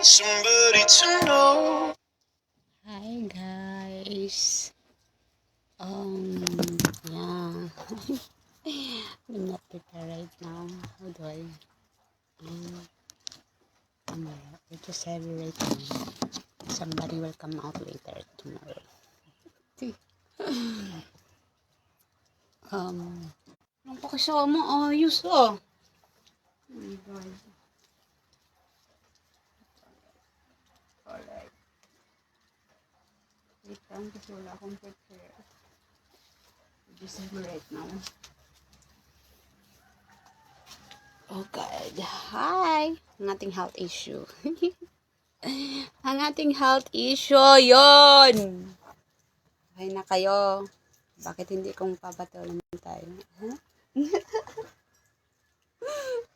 somebody to know. Hi guys. Yeah. I'm not prepared right now. How do I? I just have it right now. Somebody will come out later tomorrow. Anong pakisama? Ayos oh. Oh my God. Alright. Wait lang kasi wala akong prepare. Just have it right now. Oh God. Hi! Ang ating health issue. Ang ating health issue, yon. Okay na kayo. Bakit hindi kong papatulan tayo? Huh?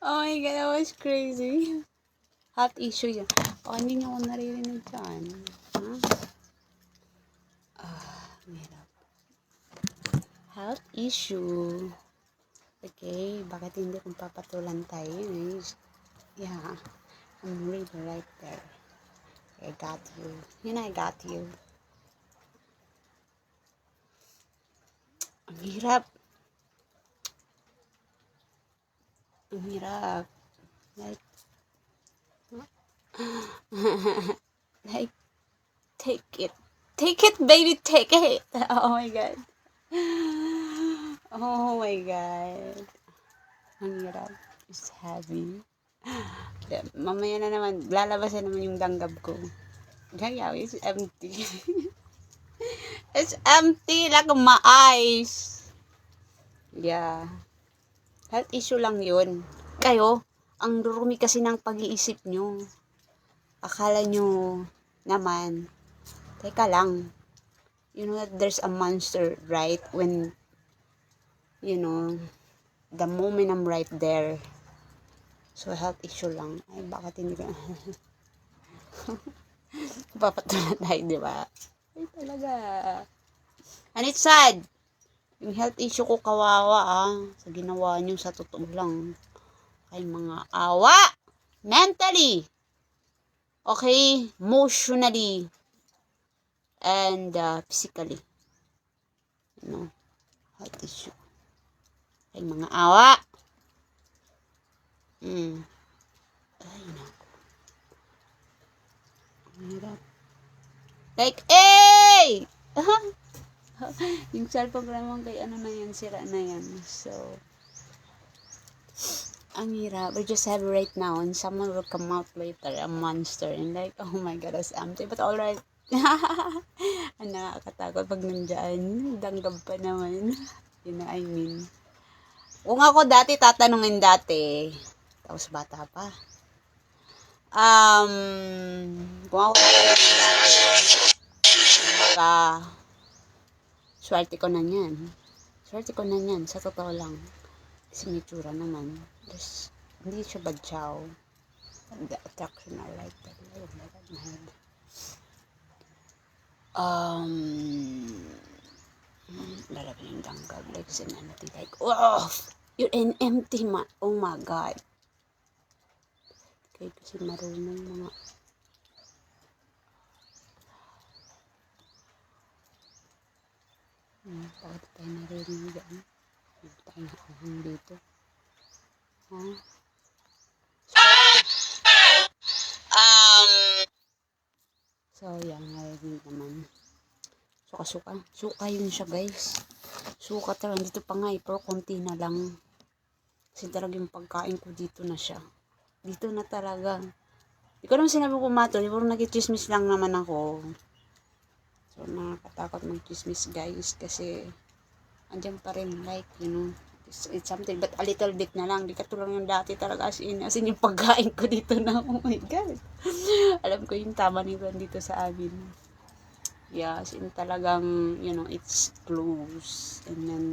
Oh my God, that was crazy. Health issue yun. Oh, hindi niyo ako naririnig dyan. Huh? Mahirap. Health issue. Okay, bakit hindi kong papatulan tayo? Yeah, I'm really right there. I got you. I got you. Ang hirap. Ang hirap. Like, take it. Take it, baby, take it. Oh my God. Oh my God. Ang hirap. It's heavy. Mamaya na naman, lalabas na naman yung danggab ko. Gaya, it's empty. It's empty like my eyes. Yeah. Health issue lang yun. Kayo, ang durumi kasi ng pag-iisip nyo. Akala nyo naman, teka lang, you know that there's a monster, right? When, you know, the moment I'm right there. So, health issue lang. Ay, bakit hindi ka... Papatulan tayo, di ba? Ay, talaga. And it's sad. Yung health issue ko kawawa, sa ginawa nyo sa totoo lang. Kay mga awa. Mentally. Okay? Emotionally. And physically. You know, health issue. Kay mga awa. Ay, naku. Hirap. Like, hey! Yung cellphone naman kay ano na yan, sira na yan. So, ang hirap. We just have it right now and someone will come out later, a monster. And like, oh my God, that's empty. But alright. Ang nakakatakot pag nandyan. Danggab pa naman. You know, I mean. Kung ako dati, tatanungin dati. Tapos bata pa. Kung ako tatanungin dati, kumbaga, swerte ko na yan. Swerte ko na yan, sa totoo lang. Kasi may tsura naman. Just, hindi siya badyaw. The attraction I like that. Oh my God, my head. Lalabas yung danggab. Like, sinanati. Like, oh! You're an empty man. Oh my God. Okay, kasi marunong mga... Bakit tayo naririnig yan? Tayo nakahang dito. Huh? So, yan, naririnig naman. Suka-suka. Suka yun siya, guys. Suka talaga. Dito pa nga, pero konti na lang. Kasi talaga yung pagkain ko dito na siya. Dito na talaga. Di ko naman sinabi ko matol. Pero nag-chismis lang naman ako. So, nakakatakot mag-chismis, guys. Kasi, andyan pa rin, like, you know, it's something, but a little bit na lang. Di katulad yung dati talaga, as in yung pagkain ko dito na, oh my God. Alam ko yung tama nito dito sa amin. Yeah, as in talagang, you know, it's close. And then,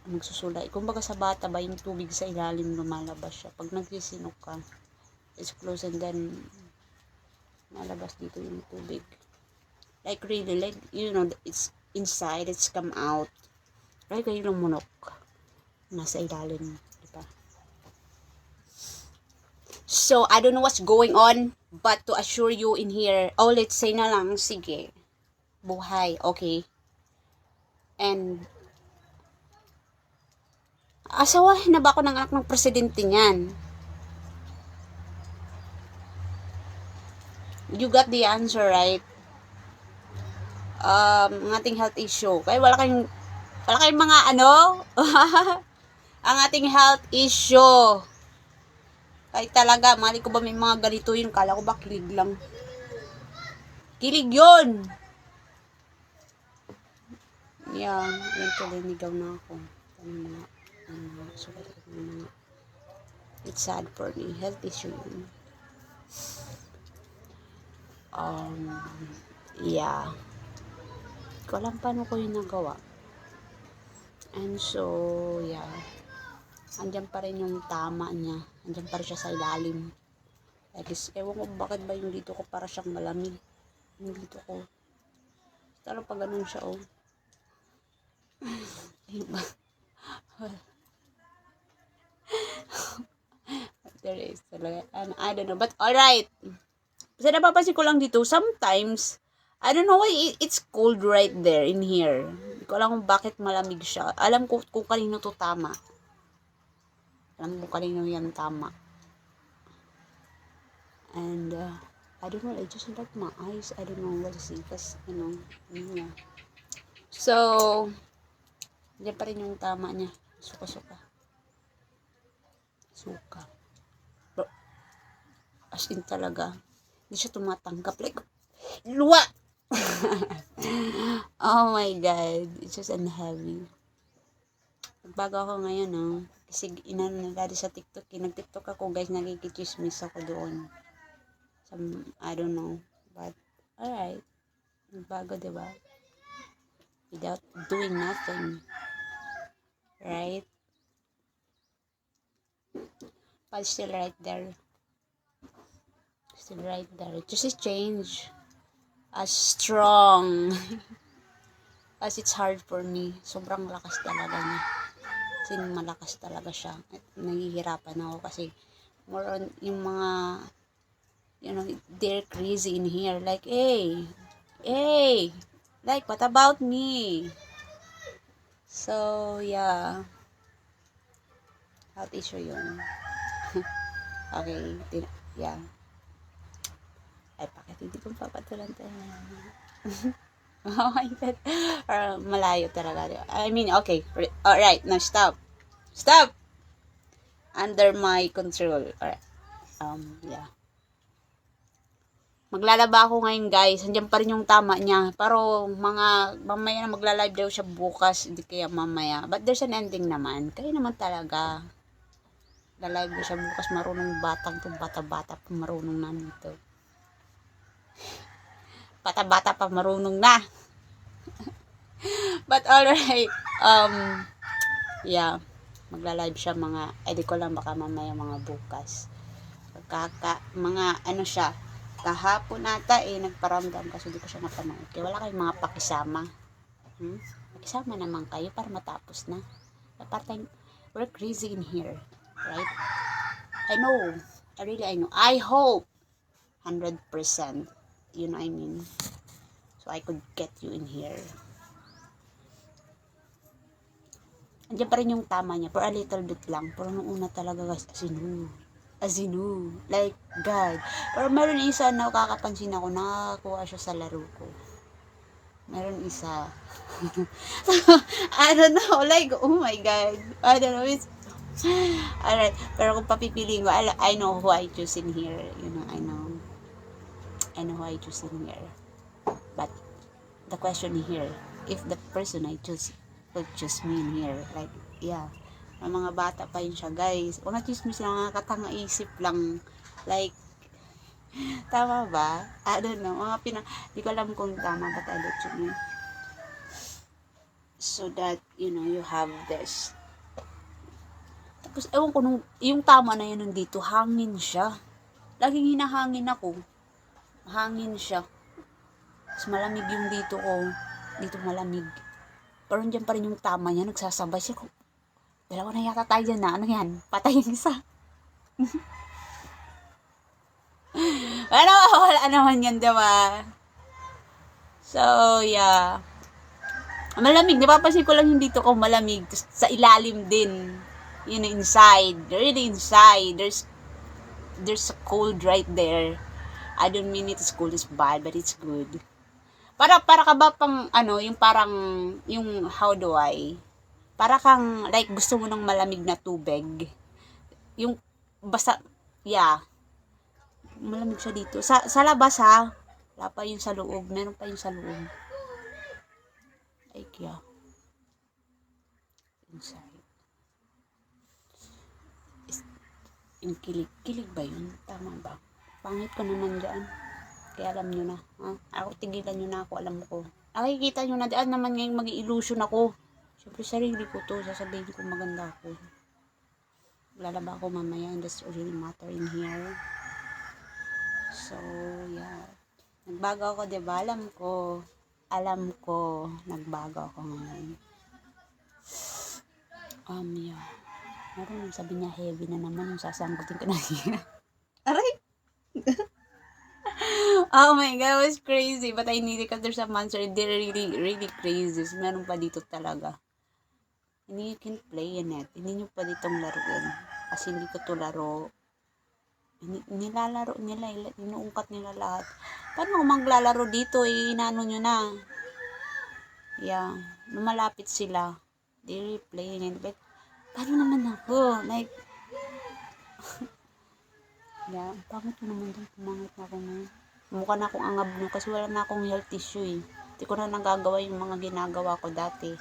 nagsusulay. Kung baga sa bata ba, yung tubig sa ilalim lumalabas siya. Pag nagsisinok ka, it's close and then, malabas dito yung tubig. Like really, like, you know, it's inside, it's come out. Like kayo ng munok. Nasa ilalim, diba? So, I don't know what's going on, but to assure you in here, let's say na lang, sige, buhay, okay? And, asawahin na ba ako ng anak ng presidente niyan? You got the answer, right? Ang ating health issue. Kaya wala kayong mga ano, ang ating health issue. Kahit talaga, mali ko ba may mga ganito yun? Kala ko ba kilig lang? Kilig yun! Yeah, eventually nigaw na ako. It's sad for me. Health issue yun. Yeah. Hindi ko alam paano ko yung nagawa. And so, yeah. Andyan pa rin yung tama niya. Andyan pa rin siya sa ilalim. I guess, ewan ko bakit ba yung dito ko para siyang malamig. Yung dito ko. Talo pa ganun siya, oh. Ayun ba? There is talaga. And I don't know. But, alright. Kasi napapansin ko lang dito, sometimes, I don't know why it's cold right there in here. Hindi ko alam kung bakit malamig siya. Alam ko kung kanino to tama. Alam mo kanino yan tama. And, I don't know, I just like my eyes. I don't know what to see. Kasi, yeah. So, yan pa rin yung tama niya. Suka. Bro, as in talaga, hindi siya tumatanggap. Like, luwa! Oh my God. It's just unheavy. Nagbago ako ngayon, no? Kasi inano na dati sa TikTok. Nag-TikTok ako, guys. Nagkikichismis ako doon. I don't know. But, alright. Nagbago, diba? Without doing nothing. Right? But still right there. Still right there. Just a change. As strong. As it's hard for me. Sobrang lakas talaga niya. Kasi malakas talaga siya. At nahihirapan ako kasi more on yung mga they're crazy in here. Like, hey, like, what about me? So, yeah. Health issue yun. Okay, yeah. Ay, bakit hindi kong papatulan tayo? Oh my God. Malayo talaga. I mean, okay. Alright, now stop. Stop! Under my control. Alright. Yeah. Maglalaba ako ngayon, guys. Andiyan pa rin yung tama niya. Pero, mamaya na magla-live daw siya bukas. Hindi kaya mamaya. But there's an ending naman. Kaya naman talaga. Lalive ko siya bukas. Marunong batang to. Bata-bata pa marunong na nito. Bata-bata pa marunong na. But alright. Yeah. Magla-live siya di ko lang baka mamaya mga bukas. Mga ano siya. Kahapon ata nagparamdam kasi di ko siya napanood. Kaya wala kayong mga pakisama. Pakisama naman kayo para matapos na. Part-time, we're crazy in here. Right? I know. I know. I hope 100%. You know what I mean? So I could get you in here. Andiyan pa rin yung tama niya. For a little bit lang. Pero nung una talaga guys, Azinu. Like, God. Pero meron isa na kakapansin ako, nakakuha siya sa laro ko. Meron isa. I don't know. Like, oh my God. I don't know. Alright. Pero kung papipiliin ko, I know who I choose in here. I know who I choose in here. But, the question here, if the person I choose will choose me in here. Like, yeah. May mga bata pa yun siya, guys. Mga chismis lang, mga katanga isip lang. Like, tama ba? I don't know. Di ko alam kung tama, but I let you know. So that, you have this. Tapos, ewan ko, yung tama na yun nandito, hangin siya. Laging hinahangin ako. Hangin siya. Tapos malamig yung dito ko. Dito malamig. Pero dyan pa rin yung tama niya, nagsasabay siya. Dalawa na yata tayo dyan na. Ano yan? Patay yung isa. Pero wala naman yan, diba? So, yeah. Malamig. Napapansin ko lang yung dito ko malamig. Sa ilalim din. Yun, inside. Really inside. There's a cold right there. I don't mean it's cold, it's bad, but it's good. Para ka ba pang, yung parang, yung how do I? Para kang, like, gusto mo ng malamig na tubig. Yung, basta, yeah. Malamig siya dito. Sa labas, ha? Wala pa yung sa loob. Meron pa yung sa loob. Like, yeah. Inside. Yung kilig ba yun? Tama ba? Pangit ko naman dyan. Kaya alam nyo na. Ha? Ako, tigilan nyo na ako. Alam ko. Nakikita nyo na dyan naman ngayong mag-illusion ako. Siyempre, sarili ko to. Sasabihin ko maganda ako. Lalaba ako mamaya. And that's really matter in here. So, yeah. Nagbago ako, diba? Alam ko. Nagbago ako ngayon. Yeah. Meron, sabi niya heavy na naman. Sasangkutin ko na niya. Aray! Oh my God, it was crazy. But I need it because there's a monster. They're really crazy. So, meron pa dito talaga. Hindi you can play in it. Hindi nyo pa ditong laruin. Kasi hindi ko to laro. Nilalaro nila. Inuungkat nila lahat. Paano kung maglalaro dito? Inaano nyo na. Yeah. Lumalapit sila. They're playing in it. But, paano naman ako? Like, yeah, pangit ko naman din. Pumangit na ako ngayon. Mukha na akong angab no kasi wala na akong health issue eh. Hindi ko na nagagawa yung mga ginagawa ko dati.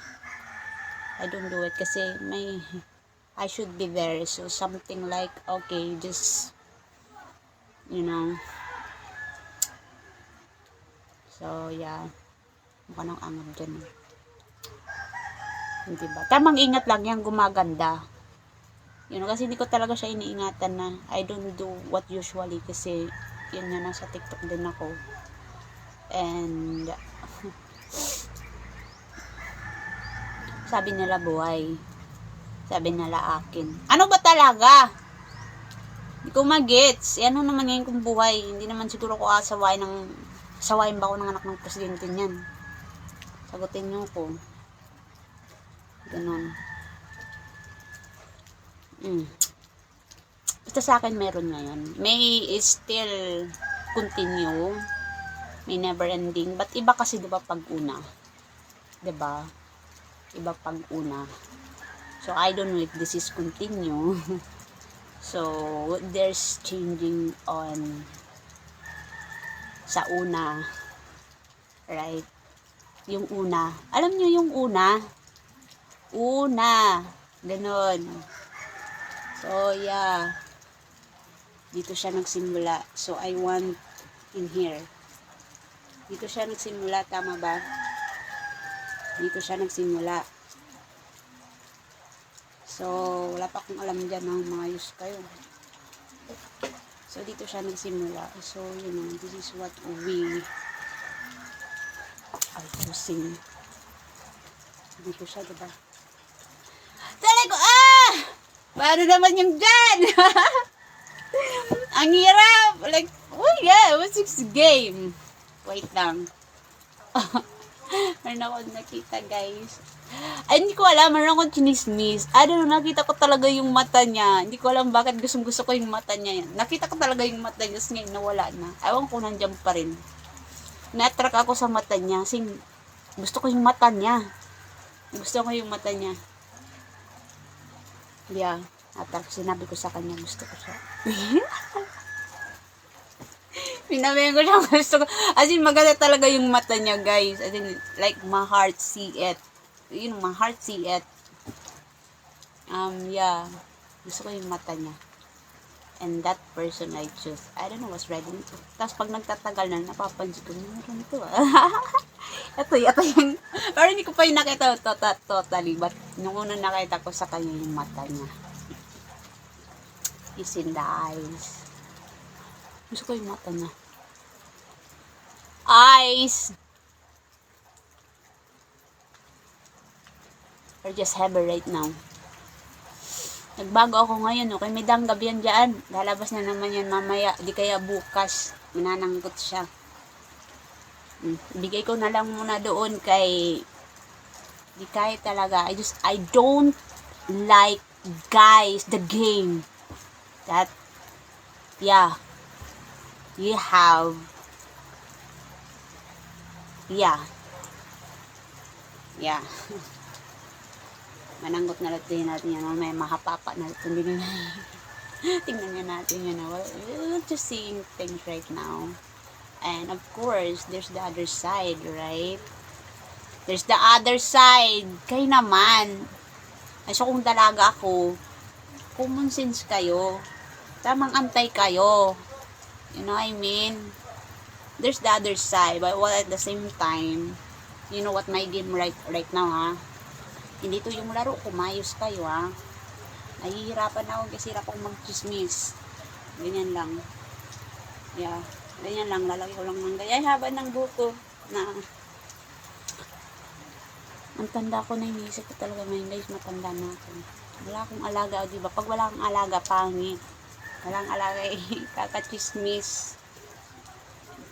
I don't do it kasi I should be there. So, something like, okay, just, So, yeah. Mukha nang angab dyan eh. Hindi ba? Tamang ingat lang yan, gumaganda. Kasi hindi ko talaga siya iniingatan na I don't do what usually kasi yun nga nasa TikTok din ako. And sabi nila buhay. Sabi nila akin. Ano ba talaga? Hindi ko magets. Ano naman ngayon kung buhay? Hindi naman siguro ko sawayin ba ako ng anak ng presidente niyan? Sagutin niyo ko. Ganon. Basta sa akin meron ngayon. May still continue. May never ending. But iba kasi diba pag una. Diba? Iba pag una. So I don't know if this is continue. So there's changing on sa una. Right? Yung una. Alam nyo yung una? Ganon. So, yeah. Dito siya nagsimula. So, I want in here. Dito siya nagsimula. Tama ba? Dito siya nagsimula. So, wala pa akong alam dyan ng mga use kayo. So, dito siya nagsimula. So, this is what we are using. Dito siya, diba? Talay ko, paano naman yung dyan? Ang hirap. Like, oh yeah, what's this game? Wait lang. Meron ako nakita, guys. Ay, hindi ko alam. Meron akong chinismis. I don't know, nakita ko talaga yung mata niya. Hindi ko alam bakit gusto ko yung mata niya. Nakita ko talaga yung mata niya. Tapos ngayon, nawala na. Ewan ko nandiyan pa rin. Na-attract ako sa mata niya. Kasi gusto ko yung mata niya. Gusto ko yung mata niya. Yeah. Sinabi ko sa kanya, gusto ko siya. Pinabihan ko siya, gusto ko. As in, maganda talaga yung mata niya, guys. As in, like, my heart see it. My heart see it. Yeah. Gusto ko yung mata niya. And that person I choose. I don't know what's ready nito. Tapos, pag nagtatagal na, napapansin ko, meron ito ito yung, pero hindi ko pa yung nakita totally. But, nung una nakita ko sa kanya yung mata niya. Is in the eyes. Gusto ko yung mata niya. Eyes! Or just have it right now. Nagbago ako ngayon, okay? May danggab yan dyan. Lalabas na naman yan mamaya. Di kaya bukas. Manananggot siya. Bigay ko na lang muna doon kay di kaya talaga. I don't like guys the game that yeah you have yeah mananggot na natin yan. May mahapapa na ito. Tingnan nga natin yan. We're just seeing things right now. And of course, there's the other side, right? There's the other side. Kayo naman. Ay, so kung dalaga ako, common sense kayo. Tamang antay kayo. You know what I mean? There's the other side. But at the same time, you know what my game right now, ha? Hindi to yung laro. Kumayos kayo, ha? Nahihirapan ako kasi hirap akong mag-chismis. Ganyan lang. Yeah. Ganyan lang, lalaki ko lang ng ganyan. Ay, haba ng buko na ang tanda ko na iniisip ko talaga ngayon guys, matanda na ako. Wala akong alaga, o diba? Pag wala akong alaga, pangit. Walang alaga, kakachismis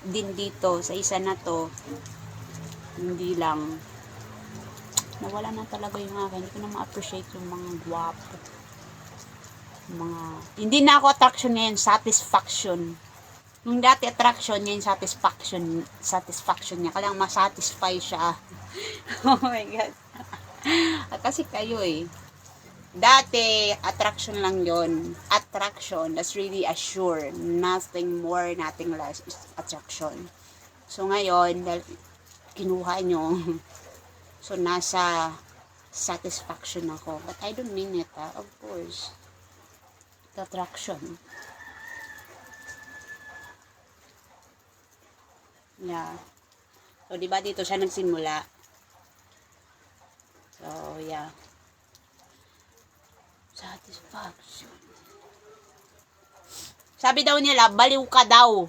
din dito, sa isa na to. Hindi lang. Nawala na talaga yung akin. Hindi ko na ma-appreciate yung mga guwapo. Hindi na ako attraction ngayon, satisfaction. Yung dati attraction niya, yung satisfaction niya. Kailangan masatisfy siya. Oh my God. Kasi kayo dati, attraction lang yon. Attraction, that's really assured. Nothing more, nothing less is attraction. So ngayon, dahil kinuha nyo, so nasa satisfaction ako. But I don't mean it, of course. The attraction. Yeah. So, diba dito siya nagsimula? So, yeah. Satisfaction. Sabi daw nila, baliw ka daw.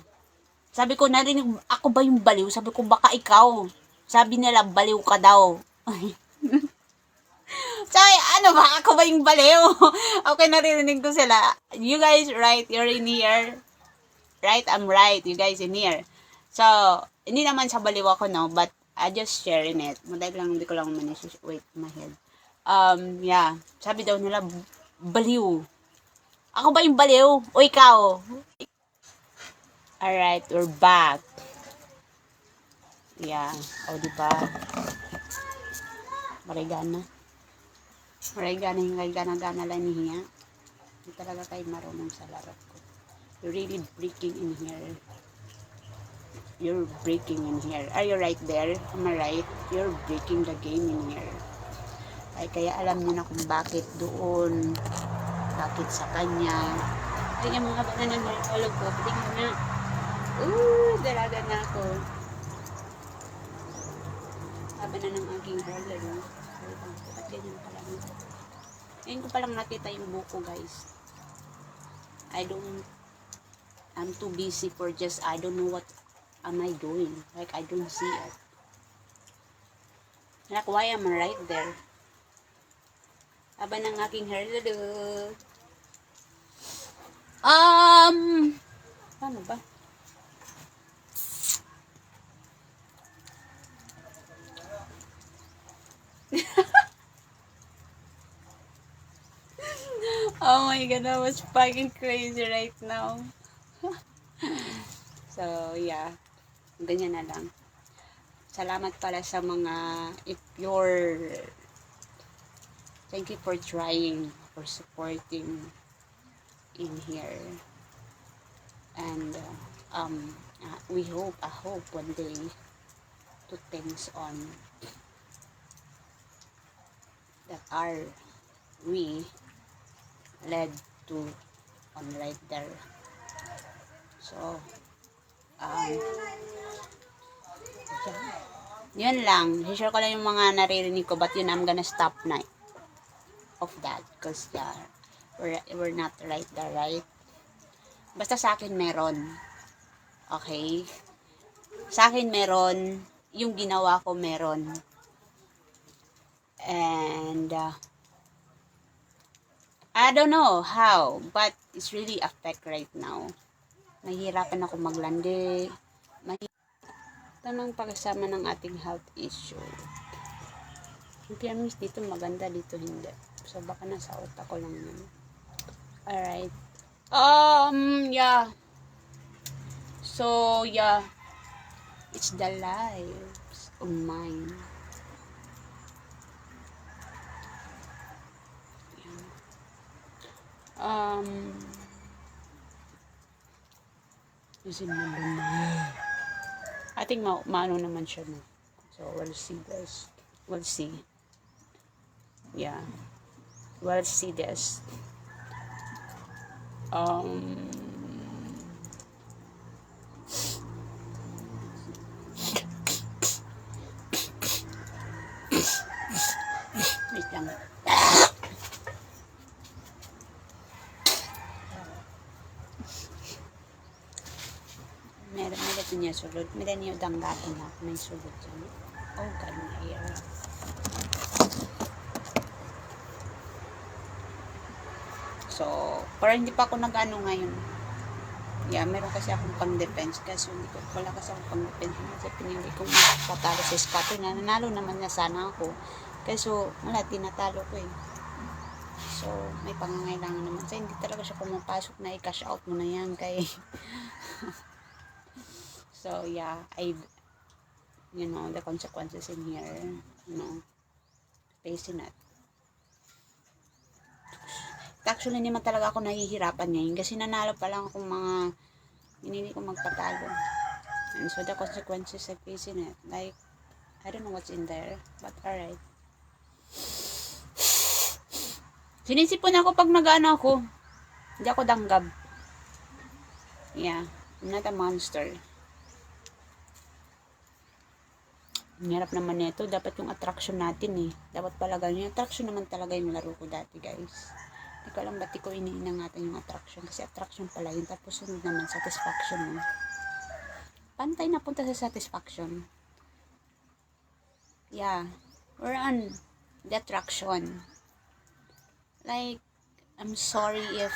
Sabi ko, narinig, ako ba yung baliw? Sabi ko, baka ikaw. Sabi nila, baliw ka daw. Sabi, ano ba? Ako ba yung baliw? Okay, narinig ko sila. You guys, right? You're in here. Right? I'm right. You guys in here. So, hindi naman sa baliw ako, no? But, I just sharing it. Madali lang, hindi ko lang manisip. Wait, my head. Yeah. Sabi daw nila, baliw. Ako ba yung baliw? O ikaw? Alright, we're back. Yeah. O, diba? Marigana. Marigana yung gana-gana lang niya. Hindi talaga kayo marunong sa laro ko. You're really breaking in here. You're breaking in here. Are you right there? Am I right? You're breaking the game in here. Ay, kaya alam niyo na kung bakit doon. Bakit sa kanya. Tingnan mga banana na nalog ko. Tingnan na. Dalaga na ako. Haba na ng aking hair. At ganyan pa lang. Ngayon ko palang nakita yung buko, guys. I'm too busy for just, I don't know what am I doing? Like, I don't see it. Like, why am I right there? Haba ng aking hair. Paano ba? Oh my God, that was fucking crazy right now. So, yeah. Ganyan na lang. Salamat pala sa mga, thank you for trying, for supporting in here. And, I hope one day to things on that are we led to on right there. So, yun lang. I-share ko lang yung mga naririnig ko, but yun, I'm gonna stop na of that because yeah, we're not right there, right? Basta sa akin meron. Okay? Sa akin meron. Yung ginawa ko meron. And I don't know how, but it's really affect right now. Mahihirapan ako maglandi. Ito nang pagkasama ng ating health issue. Yung piamis dito maganda, dito hindi. So, baka nasa utak ko lang yun. Alright. Yeah. So, yeah. It's the lives of mine. Is it I think maano naman siya, no? So, we'll see, guys. We'll see. Yeah. We'll see this. Wait lang. Meron niya sulod. Meron niya danggato na. May sulod dyan. Oh, God, my hair. So, parang hindi pa ako nag-ano ngayon. Yeah, meron kasi akong pang-defense. Kasi wala kasi akong pang-defense. Kasi pinili kong patalo sa scatter na. Nanalo naman na sana ako. Kaso, wala, tinatalo ko eh. So, may pangangailangan naman. So, hindi talaga siya pumapasok na i-cash out mo na yan. Kaya, so, yeah, you know, the consequences in here, you know, facing it. Actually, hindi man talaga ako nahihirapan ngayon kasi nanalo pa lang akong mga hindi ko magpatalo. And so, the consequences I'm facing it. Like, I don't know what's in there, but alright. Sinisipon ako pag nag-ano ako. Hindi ako danggab. Yeah, I'm not a monster. Ang hirap naman nito. Dapat yung attraction natin eh. Dapat pala ganyan. Yung attraction naman talaga yung laro ko dati, guys. Hindi ko alam ba't ko iniinangatan yung attraction. Kasi attraction pala yun. Tapos sunod naman, satisfaction mo. Pantay na punta sa satisfaction. Yeah. We're on the attraction. Like, I'm sorry if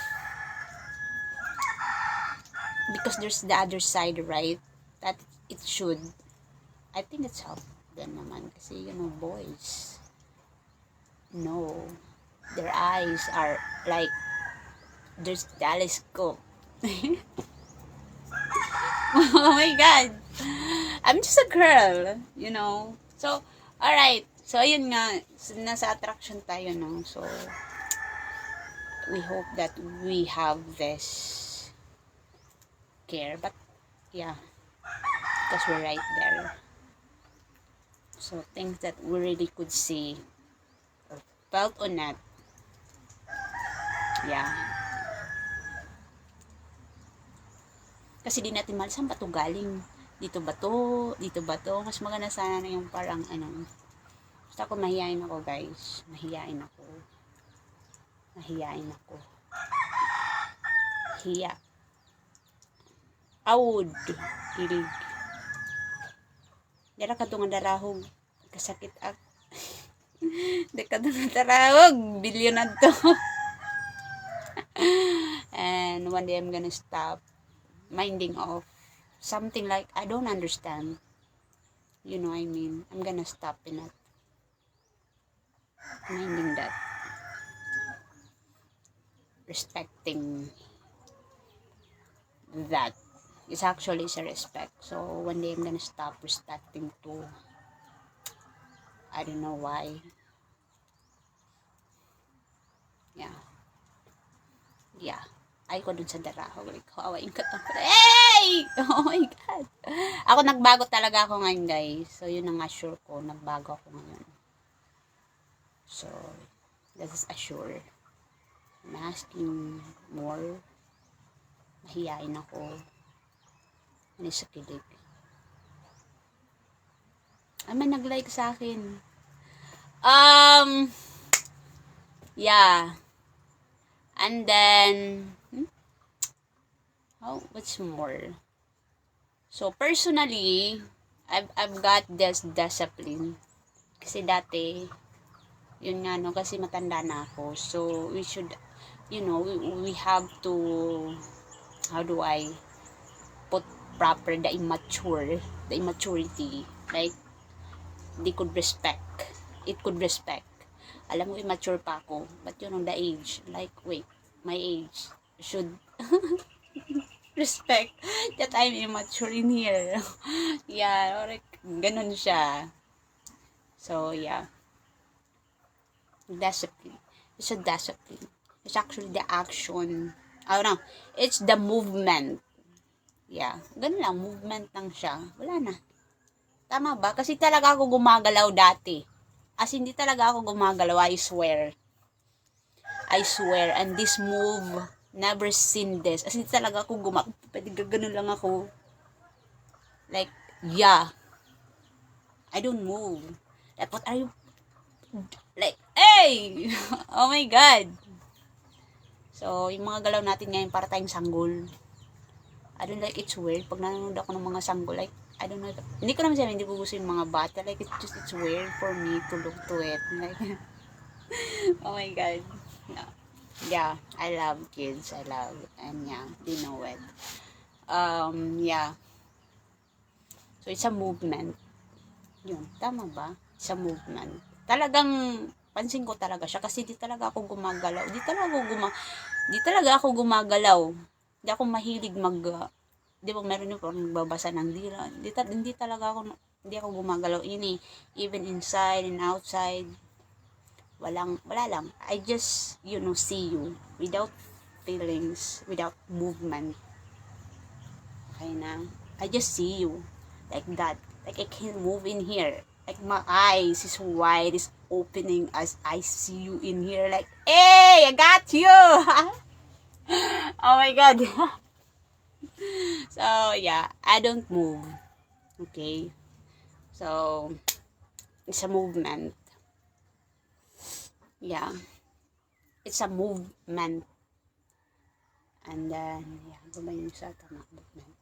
because there's the other side, right? That it should. I think it's help them naman. Kasi, you know, boys. No. Their eyes are like there's telescope. Oh my God. I'm just a girl, you know. So, alright. So, ayun nga. Nasa attraction tayo, no? So, we hope that we have this care. But, yeah. Because we're right there. So, things that we really could see or felt on that. Yeah. Kasi di natin mahal, saan ba ito galing? Dito ba to? Dito ba to? Mas maganda sana na yung parang ano. Basta ako mahihain ako, guys. Mahihain ako. Mahihain ako. Hiya. Awod. Hilig. Dara ka itong darahog. Kasakit ak. Dara ka itong darahog. Bilyon na to. And one day I'm gonna stop minding off something like I don't understand. You know what I mean? I'm gonna stop in it. Minding that. Respecting that. It's actually a respect. So one day I'm gonna stop respecting too. I don't know why. Yeah. Yeah. Ay ko dun sa darahog. Like, kawain ka to. Hey! Oh my God. Ako nagbago talaga ako ngayon, guys. So, yun ang assure ko. Nagbago ako ngayon. So, this is assure. I'm asking more. Mahihain ako. Ano sa kilig. Ay, may nag-like sa akin. Yeah. And then, what's more? So, personally, I've got this discipline. Kasi dati, yun nga, no, kasi matanda na ako. So, we should, you know, we have to, how do I proper, the immaturity, like, it could respect. Alam mo, immature pa ako, but the age, like, wait, my age should respect that I'm immature in here. Yeah, or like, ganun siya. So, yeah. Discipline. It's a discipline. It's actually the action. I don't know. It's the movement. Yeah. Ganun lang. Movement lang siya. Wala na. Tama ba? Kasi talaga ako gumagalaw dati. As hindi talaga ako gumagalaw. I swear. And this move, never seen this. As hindi talaga ako pwede ganun lang ako. Like, yeah. I don't move. Like, what are you? Like, hey! Oh my God. So, yung mga galaw natin ngayon para tayong sanggol. I don't like, it's weird. Pag nanonood ako ng mga sanggol, like, I don't know. Hindi ko naman sabi, hindi ko gusto yung mga bata. Like, it's weird for me to look to it. Like, oh my God. No. Yeah, I love kids. And yeah, they know it. Yeah. So, it's a movement. Yun, tama ba? It's a movement. Talagang, pansin ko talaga siya kasi di talaga ako gumagalaw. Di talaga ako gumagalaw. Di ako mahilig di ba meron yung parang nagbabasa ng dila. Hindi ako gumagalaw. Even inside and outside. Wala lang. I just, see you. Without feelings, without movement. Okay na? I just see you. Like that. Like I can't move in here. Like my eyes is wide, is opening as I see you in here. Like, hey, I got you. Oh my God. So yeah, I don't move. Okay. So it's a movement. Yeah, it's a movement. And then yeah, gumayon sa tama movement.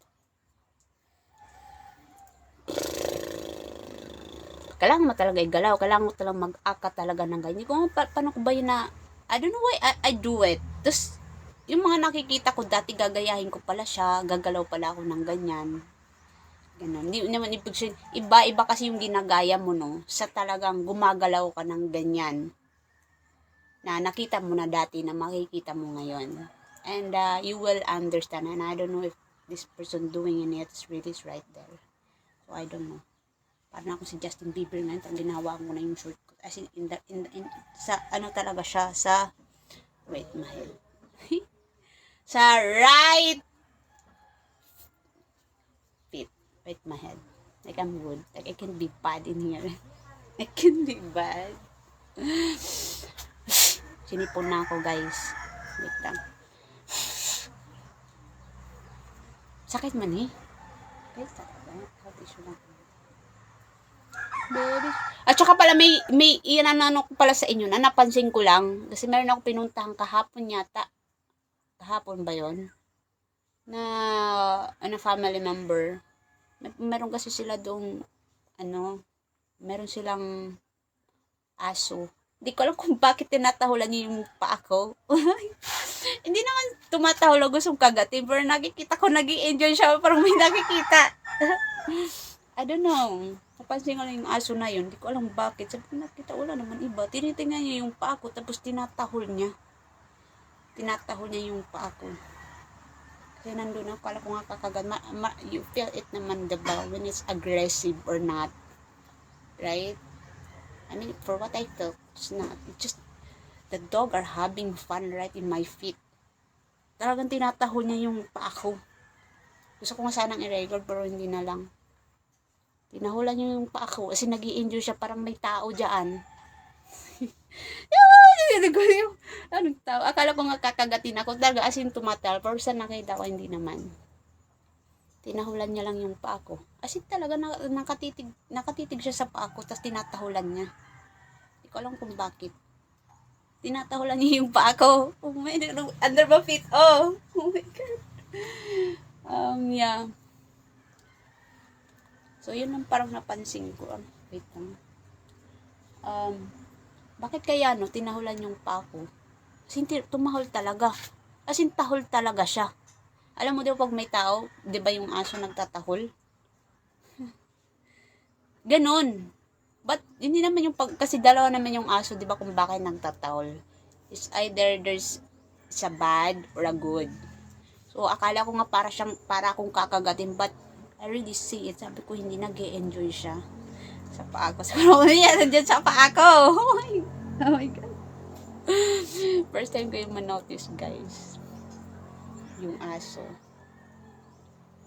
Kailangan mo talaga igalaw, kailangan mo talaga mag-aka talaga ng ganyan. Kung paano ko ba yun na, I don't know why I do it. Tapos, yung mga nakikita ko dati, gagayahin ko pala siya, gagalaw pala ako ng ganyan. Ganun. Hindi naman iba kasi yung ginagaya mo, no? Sa talagang gumagalaw ka ng ganyan. Na nakita mo na dati, na makikita mo ngayon. And you will understand. And I don't know if this person doing it is really right there. So, I don't know. Parang ako si Justin Bieber ngayon, ang ginawa ko na yung short ko. As in sa ano talaga siya, sa, wait, my head. Sa right feet. Wait, my head. Like I'm good. Like I can be bad in here. I can be bad. Sinipon na ako, guys. Wait lang. Sakit man eh. Guys, talaga. Health issue lang. Baby. At saka pala may iyanano ko pala sa inyo na napansin ko lang kasi meron ako pinuntahan kahapon yata. Kahapon ba 'yon? Na family member. Meron kasi sila doong meron silang aso. Hindi ko alam kung bakit tinatahulan niya yung paa ko. Hindi naman tumatahol, gusto kagatin, pero nakikita ko nag-i-enjoy siya, parang may nakikita. I don't know. Napansin ko lang yung aso na yun. Hindi ko alam bakit. Sabi ko, nakita wala naman iba. Tinitingnan niya yung paa ko, tapos tinatahol niya. Tinatahol niya yung paa ko. Kaya nandun ako, kala ko nga kakagat. You feel it naman, diba? When it's aggressive or not. Right? I mean, for what I felt, it's not. It's just, the dog are having fun right in my feet. Talagang tinatahol niya yung paa ko. Gusto ko nga sanang i-record, pero hindi na lang. Tinahulan niyo yung paa ko kasi nag-i-enjoy siya, parang may tao dyan. Anong tao? Akala ko nga kakagatin ako. Talaga as in tumatal. Pero sa nakita ko, hindi naman. Tinahulan niya lang yung paa ko. As in talaga nakatitig siya sa paa ko, tapos tinatahulan niya. Hindi ko alam kung bakit. Tinatahulan niya yung paa ko. Oh my God. Under my feet. Oh my God. Yeah. So, yun ang parang napansin ko. Wait lang. Bakit kaya, tinahulan yung paa ko? As in, tumahol talaga. As in, tahol talaga siya. Alam mo di ba pag may tao, di ba yung aso nagtatahol? Ganon. But, hindi naman yung kasi dalawa naman yung aso, di ba kung bakit nagtatahol? It's either there's a bad or a good. So, akala ko nga para akong kakagatin, but I really see it. Sabi ko, hindi nag-e-enjoy siya sa paa ko. Sabi ko, yan, nandiyan sa paa ko. Oh my God. First time ko yung manotice, guys. Yung aso.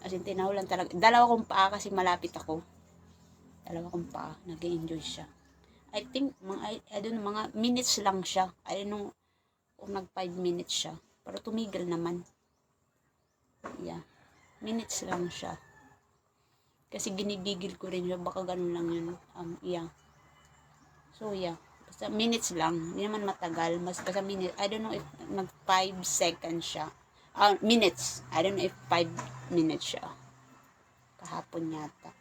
As in, tinahulan talaga. Dalawa kong paa kasi malapit ako. Dalawa kong paa. Nag-e-enjoy siya. I think, I don't know, mga minutes lang siya. I don't know kung nag 5 minutes siya. Pero tumigil naman. Yeah. Minutes lang siya. Kasi ginibigil ko rin siya. Baka ganun lang yun. Yeah. So, yeah. Basta minutes lang. Hindi naman matagal. Basta minutes. I don't know if nag 5 seconds siya. Minutes. I don't know if 5 minutes siya. Kahapon yata.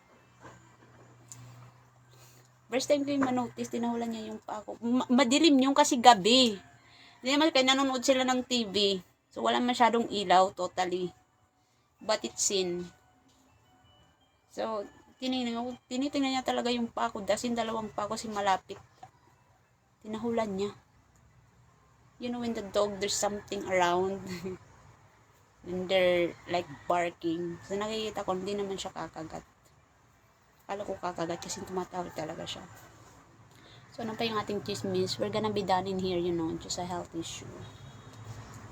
First time ko yung manotice, tinahulan niya yung pa ako. Madilim yung kasi gabi. Hindi naman kaya nanonood sila ng TV. So, wala masyadong ilaw, totally. But it's in. So, tinitingnan niya talaga yung pa ako. Dasin dalawang pa ako si malapit. Tinahulan niya. You know, when the dog, there's something around. And they're like barking. So, nakikita ko, hindi naman siya kakagat. Akala ko kakagat kasi tumatawag talaga siya. So, ano pa yung ating chismis? We're gonna be done in here, you know, just a health issue.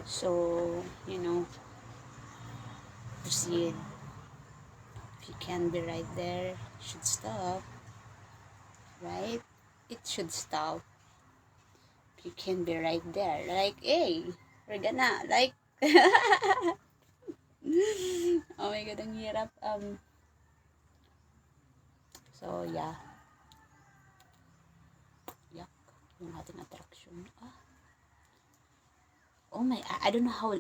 So, you know, proceed. If you can be right there, it should stop. Right? It should stop. If you can be right there. Like, hey, we're gonna, like, oh my God, ang hirap. So, yeah. Yak. Yung ating attraction. Oh my, I don't know how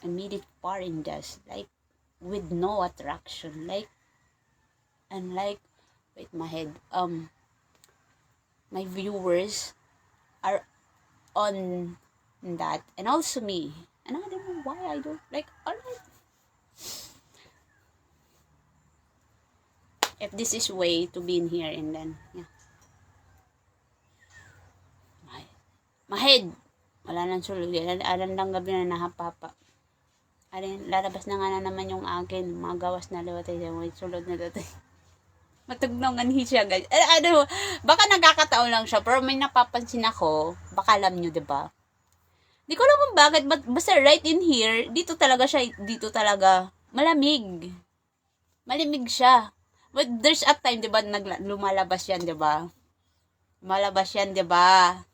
I made it far in this. Like, with no attraction. Like, and like, wait, my head. My viewers are on that. And also me. And I don't know why I don't, like, alright. If this is way to be in here and then, yeah. My head. Wala nang sulod. Alan lang gabi na nahapapa. Alin, lalabas na nga na naman yung akin. Mga gawas na liwatay. Sulod na liwatay. Matugnongan siya, guys. Ano, baka nagkakataon lang siya. Pero may napapansin ako. Baka alam nyo, diba? Di ko alam kung bakit. But basta right in here, dito talaga siya. Dito talaga. Malamig. Malamig siya. But there's a time, diba, lumalabas yan, diba? Lumalabas yan, diba?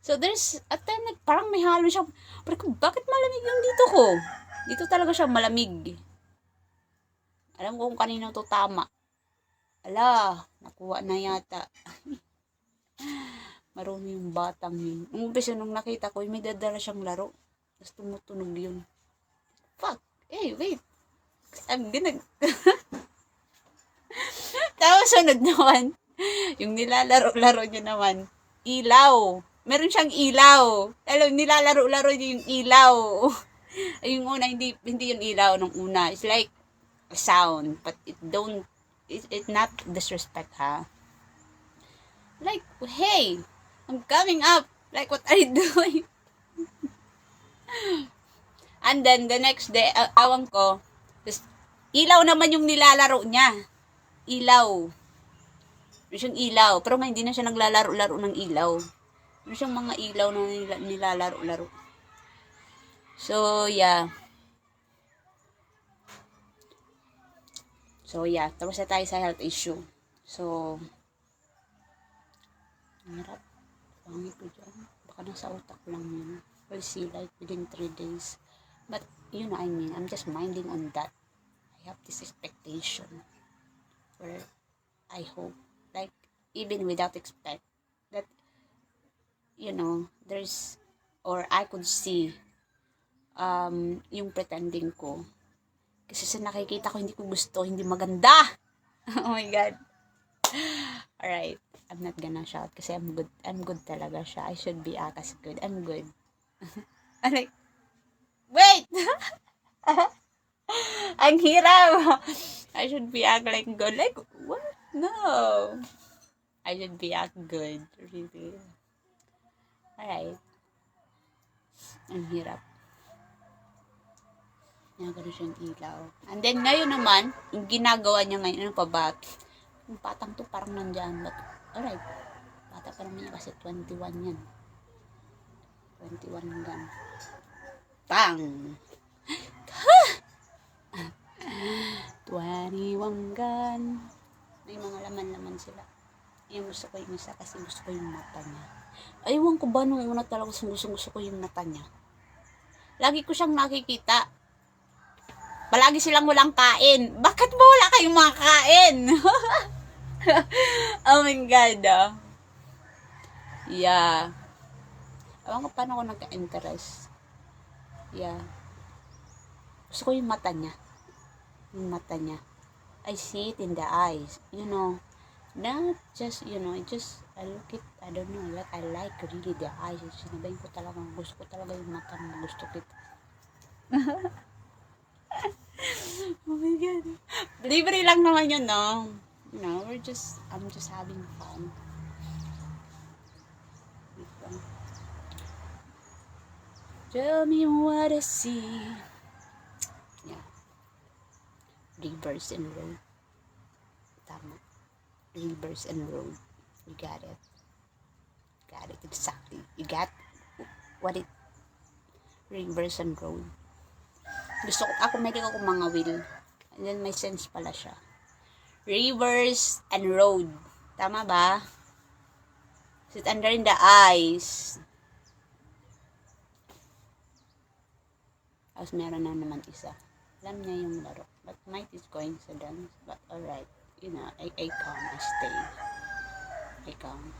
So, there's a time na parang may halo siya. Pero bakit malamig yung dito ko? Dito talaga siya malamig. Alam ko kung kanino to tama. Ala, nakuha na yata. Marumi yung batang yun. Nung umpisa nung nakita ko, may dadala siyang laro. Tapos tumutunog yun. Fuck. Hey, wait. I'm gonna... Tapos sunod naman. Yung nilalaro-laro niya naman. Ilaw. Meron siyang ilaw. Alam, nilalaro-laro niya yung ilaw. Yung una, hindi yung ilaw nung una. It's like a sound. But it's not disrespect, ha? Like, hey, I'm coming up. Like, what are you doing? And then, the next day, awan ko, ilaw naman yung nilalaro niya. Ilaw. Meron siyang ilaw. Pero nga, hindi na siya naglalaro-laro ng ilaw. Meron siyang mga ilaw na nilalaro-laro. So, yeah. Tapos na tayo sa health issue. So, hirap. Pangit ko dyan. Baka nasa utak lang yun. We'll see, like, within 3 days. But, you know, I mean, I'm just minding on that. I have this expectation. Where, I hope, like, even without expect, that, you know, there's, or I could see, yung pretending ko. Kasi sa nakikita ko, hindi ko gusto, hindi maganda. Oh my God. Alright. I'm not gonna shout kasi I'm good talaga siya. I should be as good. I'm good. Like, Wait! Ang hirap! I should be act like good. Like, what? No! I should be act good. Really. Alright. Ang hirap. Nagano siyang ilaw. And then, ngayon naman, yung ginagawa niya ngayon, ano pa ba? Yung patang to parang nandyan. But, alright. Bata pa naman yan kasi 21 yan. 21 gun. Bang! 21 gun. May mga laman-laman sila. Yung gusto ko yung isa kasi gusto ko yung mata niya. Aywan ko ba nung una talaga gusto ko yung mata niya. Lagi ko siyang nakikita. Palagi silang walang kain. Bakit ba wala kayong makakain? Oh my God. Yeah. Ewan ko paano ako nagka-interest. Yeah. Gusto ko yung mata niya. Yung mata niya. I see it in the eyes. You know. Not just, you know, just, I look it, I don't know, like, I like really the eyes. Sinabayin ko talaga, gusto ko talaga yung mata mo. Gusto kita. Oh my God. Libre lang naman yun, no? You know, I'm just having fun. Tell me what I see. Yeah. Rivers and road. Tama. Rivers and road. You got it. Got it exactly. You got what it. Rivers and road. Gusto ko, ako may ko mga wheel. And then may sense pala siya. Rivers and road. Tama ba? Sit under in the eyes. Tapos meron na naman isa. Alam niya yung laro. But might is coincidence. But alright. You know, I come, I stay. I come.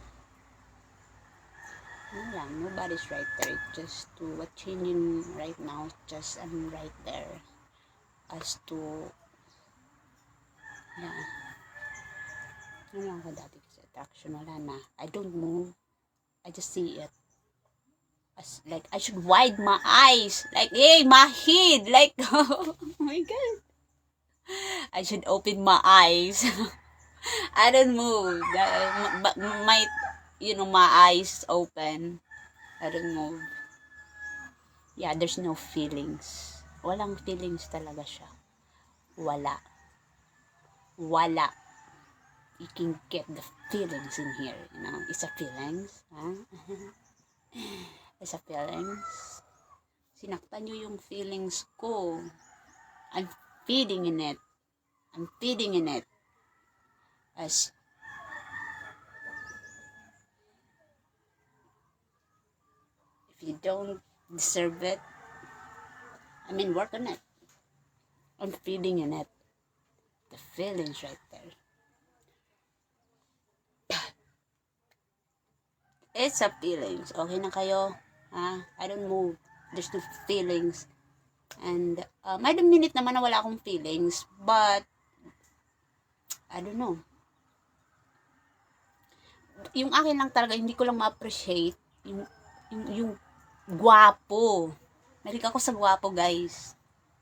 Ano lang, nobody's right there. Just to what changing right now. Just I'm right there. As to yeah. Ano lang ako dati kasi attraction. Wala na. I don't move. I just see it. As, like, I should wide my eyes. Like, hey, my head. Like, oh my God. I should open my eyes. I don't move. My, you know, my eyes open. I don't move. Yeah, there's no feelings. Walang feelings talaga siya. Wala. Wala. You can get the feelings in here, you know. It's a feelings. Huh? It's a feelings. Sinaktan nyo yung feelings ko. I'm feeding in it. I'm feeding in it. As if you don't deserve it, I mean, work on it. I'm feeding in it. The feelings right there. It's a feelings. Okay na kayo? I don't move. There's no feelings. And, may minute naman na wala akong feelings. But, I don't know. Yung akin lang talaga, hindi ko lang ma-appreciate yung guwapo. Mahilig ako sa guwapo, guys.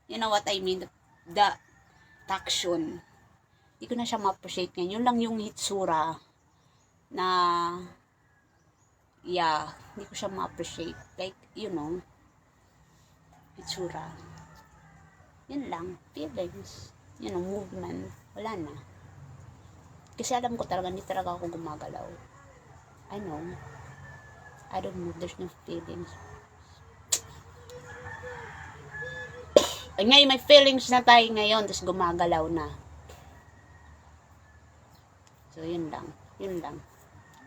You know what I mean? The action. Hindi ko na siya ma-appreciate ngayon. Yun lang yung hitsura na yeah, hindi ko siya ma-appreciate. Like, you know, hitsura. Yun lang. Feelings. You know, movement. Wala na. Kasi alam ko talaga, hindi talaga ako gumagalaw. I know. I don't know. There's no feelings. Ay, ngayon, may feelings na tayo ngayon, tapos gumagalaw na. So, yun lang. Yun lang.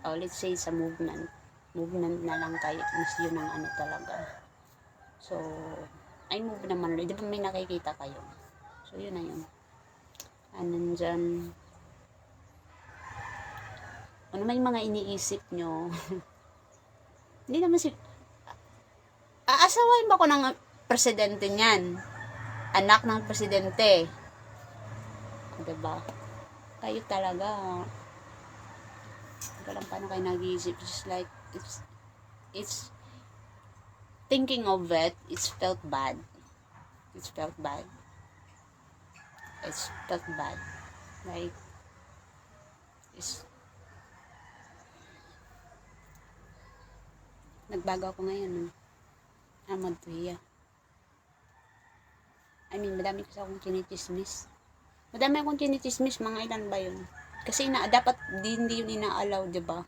Oh, let's say sa movement. Movement na lang kayo. Mas yun ang ano talaga. So, I move naman. Di ba may nakikita kayo? So, yun na yun. And nandyan, ano may mga iniisip nyo? Hindi naman si... Aasawain ba ko ng presidente niyan? Anak ng presidente. Diba? Kayo talaga. Hindi ko lang paano kayo nag-iisip. Just like, it's thinking of it, it's felt bad. It's felt bad. It's felt bad. Like, it's, nagbago ako ngayon. Amad to hiya. I mean, madami kasi akong chinichismis. Madami akong chinichismis, mga ilan ba yun? Kasi dapat hindi yun ina-allow, diba?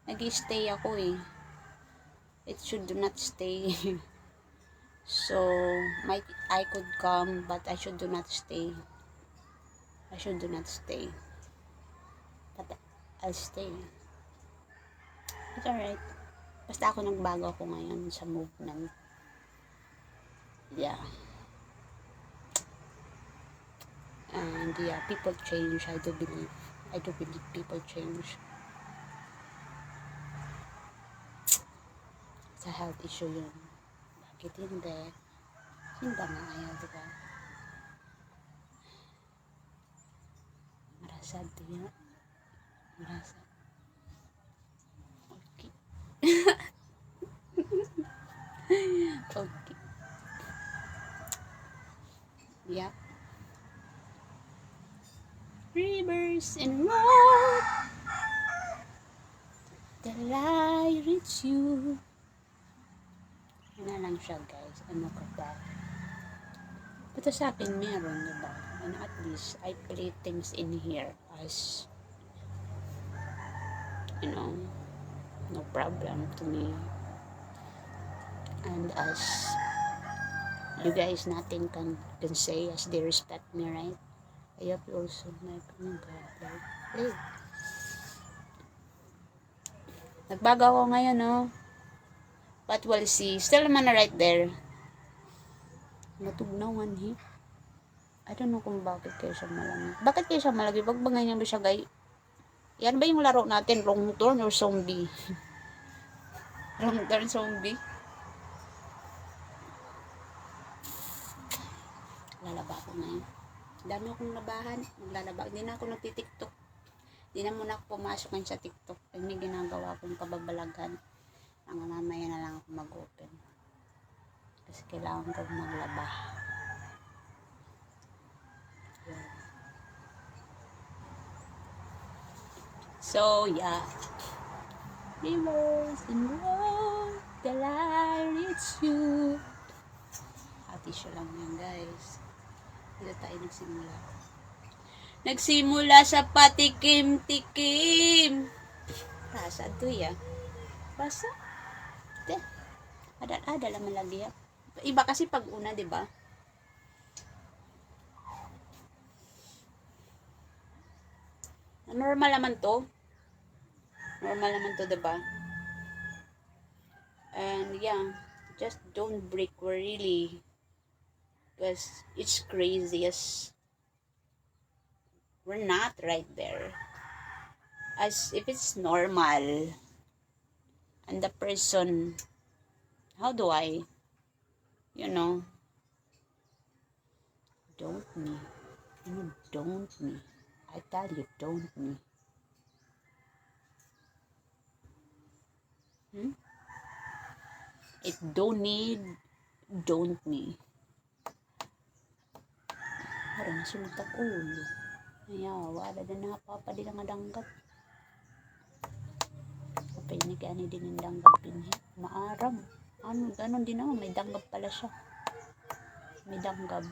Nag-i-stay ako eh. It should not stay. So, I could come, but I should do not stay. I should do not stay. But I'll stay. It's alright. Basta ako nagbago ako ngayon sa movement. Yeah. And yeah, people change. I do believe people change. It's a health issue yun. Bakit hindi? Hindi nga ayaw, diba? Marasad yun. Marasad. Okay. Okay. Yeah. Rivers and road till I reach you. Yun na lang siya, guys. Ano ka ba? Pero sa akin meron, diba? And at least I play things in here as, you know, no problem to me. And as you guys nothing can say as they respect me, right? I hope you also like, oh my God, like, hey. Nagbago ako ngayon, no? But we'll see. Still naman na right there. Matugnawan, he. I don't know kung bakit kayo siya malamig. Bakit kayo siya malamig? Pag ganyan ba siya, guys? Yan ba yung laro natin? Wrong turn or zombie? Wrong turn, zombie? Lalaba ako ngayon. Dami akong labahan. Maglalaba. Hindi na ako nagtitiktok. Hindi na muna ako pumasok ngayon sa TikTok. May ginagawa akong kababalagan. Ang mamaya na lang ako mag-open. Kasi kailangan ko maglaba. Yan. So, yeah. Rivers and road till I reach you. Hati siya lang yan, guys. Dito tayo nagsimula. Nagsimula sa patikim-tikim. Rasa ito ya. Rasa? Ito. Ada laman lagi ya. Iba kasi pag una, diba? Normal naman to. Normal naman to, diba? And yeah, just don't break really. Because it's crazy as we're not right there. As if it's normal. And the person, how do I, you know, don't me. You know, don't me. I tell you, don't me. It don't need, don't me. Parang nasultak ulo. Ayaw, wala na napapadi nga danggat. Kapag ni din yung danggap pinhi. Maaram. Ganon din naman, may danggap pala siya. May danggap.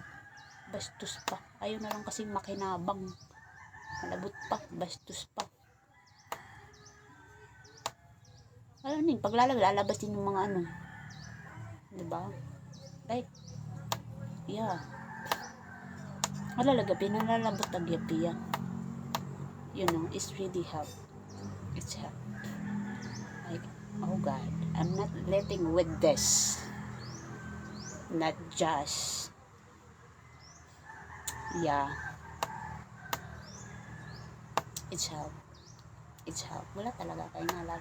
Bastos pa. Ayaw na lang kasi makinabang. Malabot pa, bastos pa. Alam niyo, pag lalabas din yung mga ano. Diba? Like, yeah. Alalaga, pinalalabot agyapi yan. You know, it's really help. It's help. Like, oh God, I'm not letting with this. Not just. Yeah. It's help. It's help. Wala talaga kayo nalag.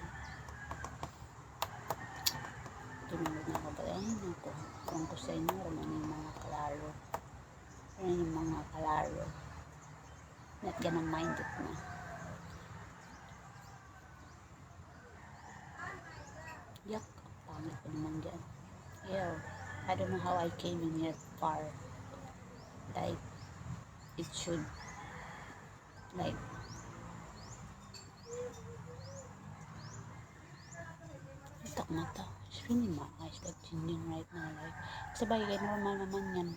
Tunod na ako ba? Ay, naku. Kung ko sa inyo, ano yung mga kalaro. Ano yung mga kalaro. Not gonna mind it na. Yak. Pangit ko naman dyan. Yeah, I don't know how I came in yet far. Like, it should, like, itak mata. It's really my eyes like changing right now. Like, sabay, normal naman yan.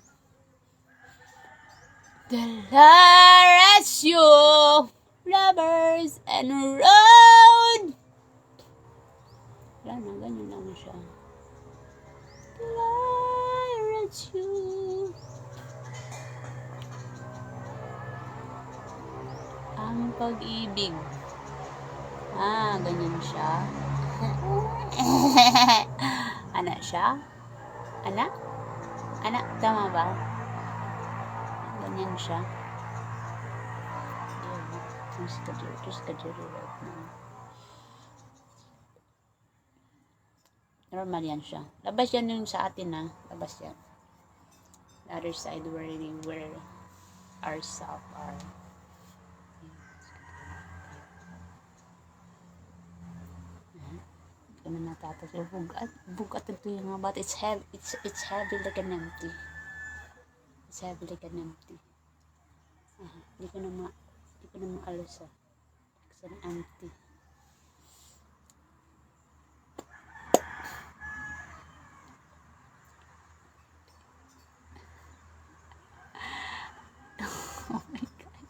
Declaratio, lovers and road. Wala na, ganyan lang siya. Declaratio. Ang pag-ibig. Ganyan siya. Anak siya? Anak? Anak, tama ba? Ganyan siya. Terus kajero right now. Normal yan siya. Labas yan yung sa atin ha. Labas yan. The other side where ourselves are. Kami natatas. Bugat ito yung mga bata. It's heavy like an empty. It's heavy like an empty. Hindi ko na maalos kasi na empty. Oh my God.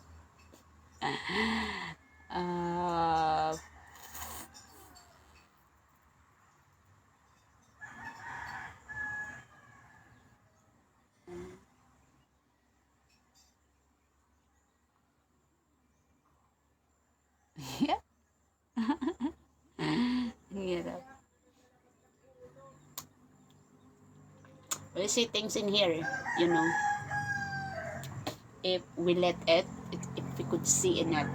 Yeah. Hirap. We see things in here, you know. If we let it, if we could see in it.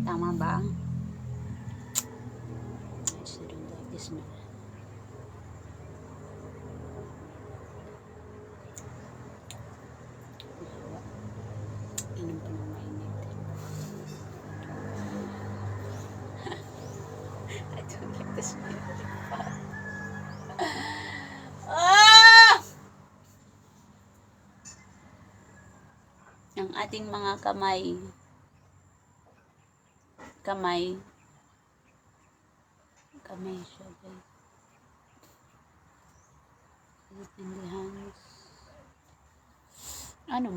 Tama ba? I shouldn't like this man. Inom pa ng mainit. I don't like this man. Ang ating mga kamay siya guys. In the hands. Ano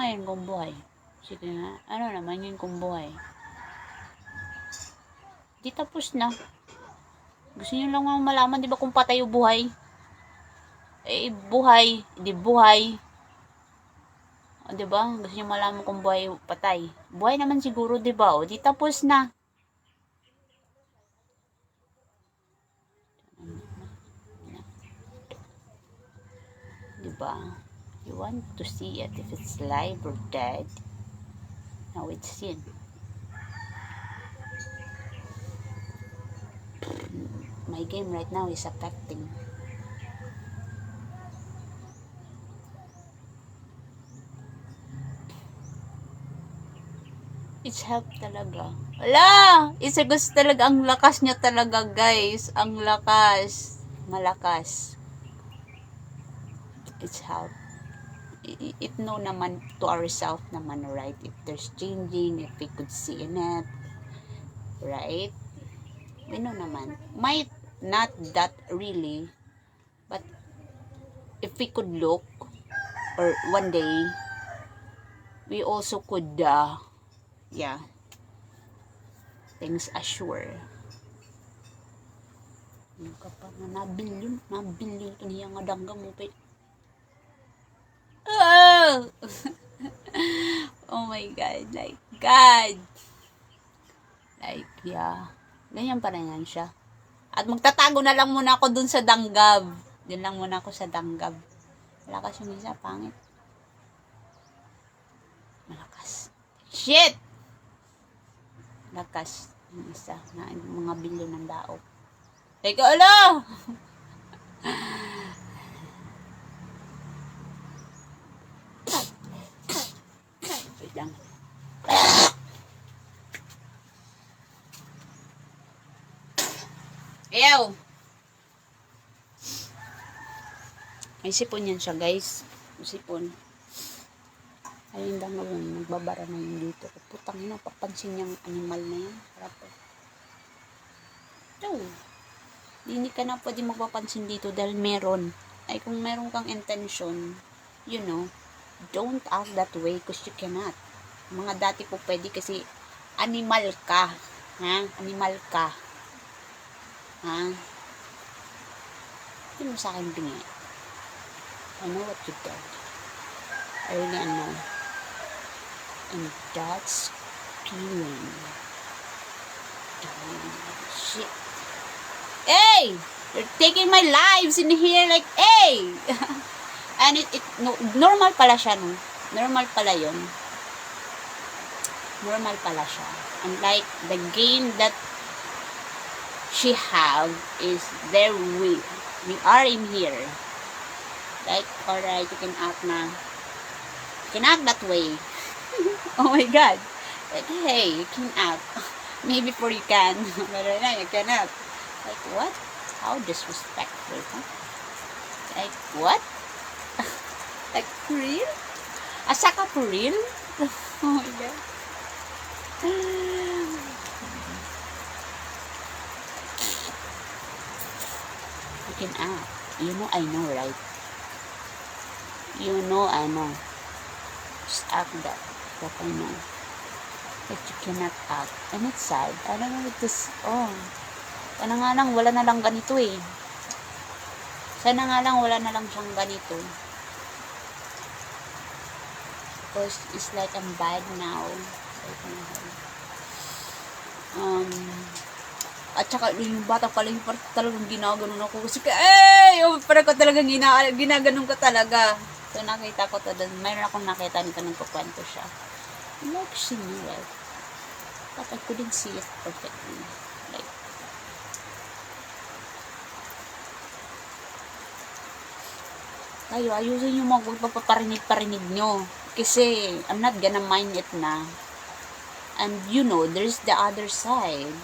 ngayon kung buhay? Sige nga, ano naman yun kung buhay? Di tapos na. Gusto nyo lang malaman, di ba, kung patay o buhay? Buhay, di buhay. O, di ba? Gusto nyo malaman kung buhay o patay. Buhay naman siguro, di ba? O, di tapos na. Di ba? You want to see it if it's live or dead. Now it's seen. My game right now is affecting. It's help talaga. Wala! Isa gusto talaga. Ang lakas niya talaga, guys. Ang lakas. Malakas. It's help. If no naman to ourselves naman, right? If there's changing, if we could see in it, right? We know naman. Might not that really, but if we could look, or one day, we also could, things assure. Ano ka pa na nabilyon ito niya nga dangga mo pa. Oh my God, like God. Like, ganyan pa rin yan siya. At magtatago na lang muna ako dun sa danggab. Dun lang muna ako sa danggab. Malakas yung isa, pangit. Malakas. Shit! Lakas yung isa na mga bilyon ng daog. Teka, ala! Wait lang. Ew! May sipon yan siya, guys. May sipon. Ayun lang naman, nagbabara na yun dito. Putang ina, papansin yung animal na yan. Harap eh. No. Hindi ka na pwede magpapansin dito dahil meron. Ay, kung meron kang intention, you know, don't act that way because you cannot. Mga dati po pwede kasi animal ka. Ha? Animal ka. Ha? Hindi mo sa akin bingi. I know what you did. I really know. And that's killing. Shit. Hey! You're taking my lives in here like, hey! And no, normal pala siya, no? Normal pala yun. Normal pala siya. Unlike the game that she have is there we are in here. Like, alright, you can act na. You can act that way. Oh my god. Like, hey, you can act. Maybe for you can. But right now, you cannot. Like, what? How disrespectful, huh? Like, what? Like, for real? Asa ka for real? Oh my god. You can act. You know I know, right? You know I know. Just act that I know. But you cannot act. And it's sad. I don't know what this... Oh. Sana nga lang, wala na lang ganito eh. Sana nga lang, wala na lang siyang ganito. Because it's like I'm bad now. At saka yung bata pala yung talagang ginaganon ako. Kasi parang ko talagang ginaganon ko talaga. So nakita ko to doon. Mayroon akong nakita nito nagkukwento siya. Like she knew it. But I couldn't see it perfectly. Like, kayo, ayusin yung mga pagpaparinig-parinig nyo. Kasi, I'm not gonna mind it na. And you know, there's the other side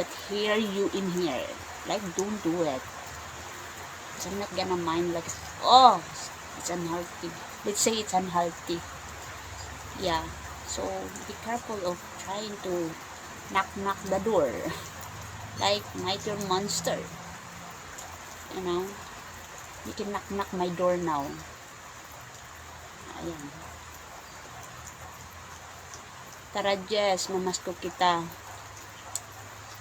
that hear you in here. Like, don't do it. So, I'm not gonna mind like, oh, it's unhealthy. Let's say it's unhealthy. Yeah. So, be careful of trying to knock the door. Like, Night Your Monster. You know? You can knock my door now. Ayan. Tara, Jess, mamasko kita.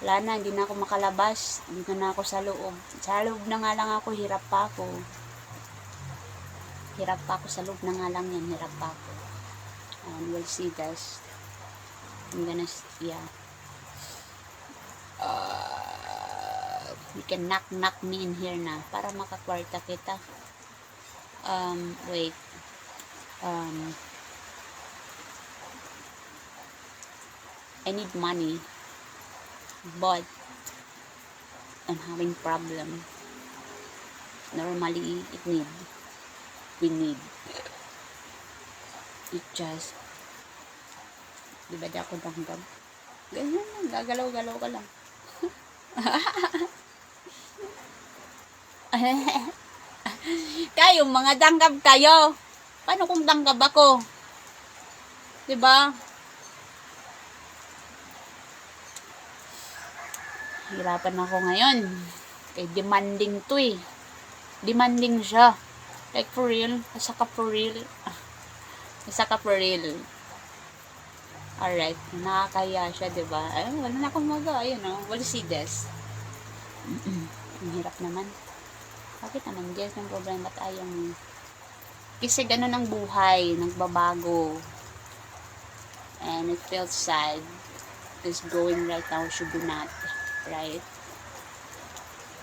Wala na, hindi na ako makalabas. Dito na ako sa loob. Sa loob na nga lang ako, hirap pa ako. Hirap pa ako sa loob na nga lang yan, hirap pa ako. And we'll see, guys. I'm gonna, yeah. You can knock me in here na para makakwarta kita. Wait. I need money, but I'm having problem. Normally, we need. It just, di ba di ako tanggap? Ganyan lang, gagalaw-galaw ka lang. Kayo, mga tanggap kayo. Paano kung tanggap ako? Di ba? Hirapan ako ngayon. Kay demanding to eh. Demanding siya. Like for real. Asa ka for real. Asa ka for real. Alright. Nakakaya siya, diba? Ay, wala na akong magawa. Ayun, no? We'll see this. Ang hirap naman. Bakit naman, Jess? Ang problema tayo mo. Kasi ganun ang buhay. Nagbabago. And it feels sad. Because going right now should be not. Right?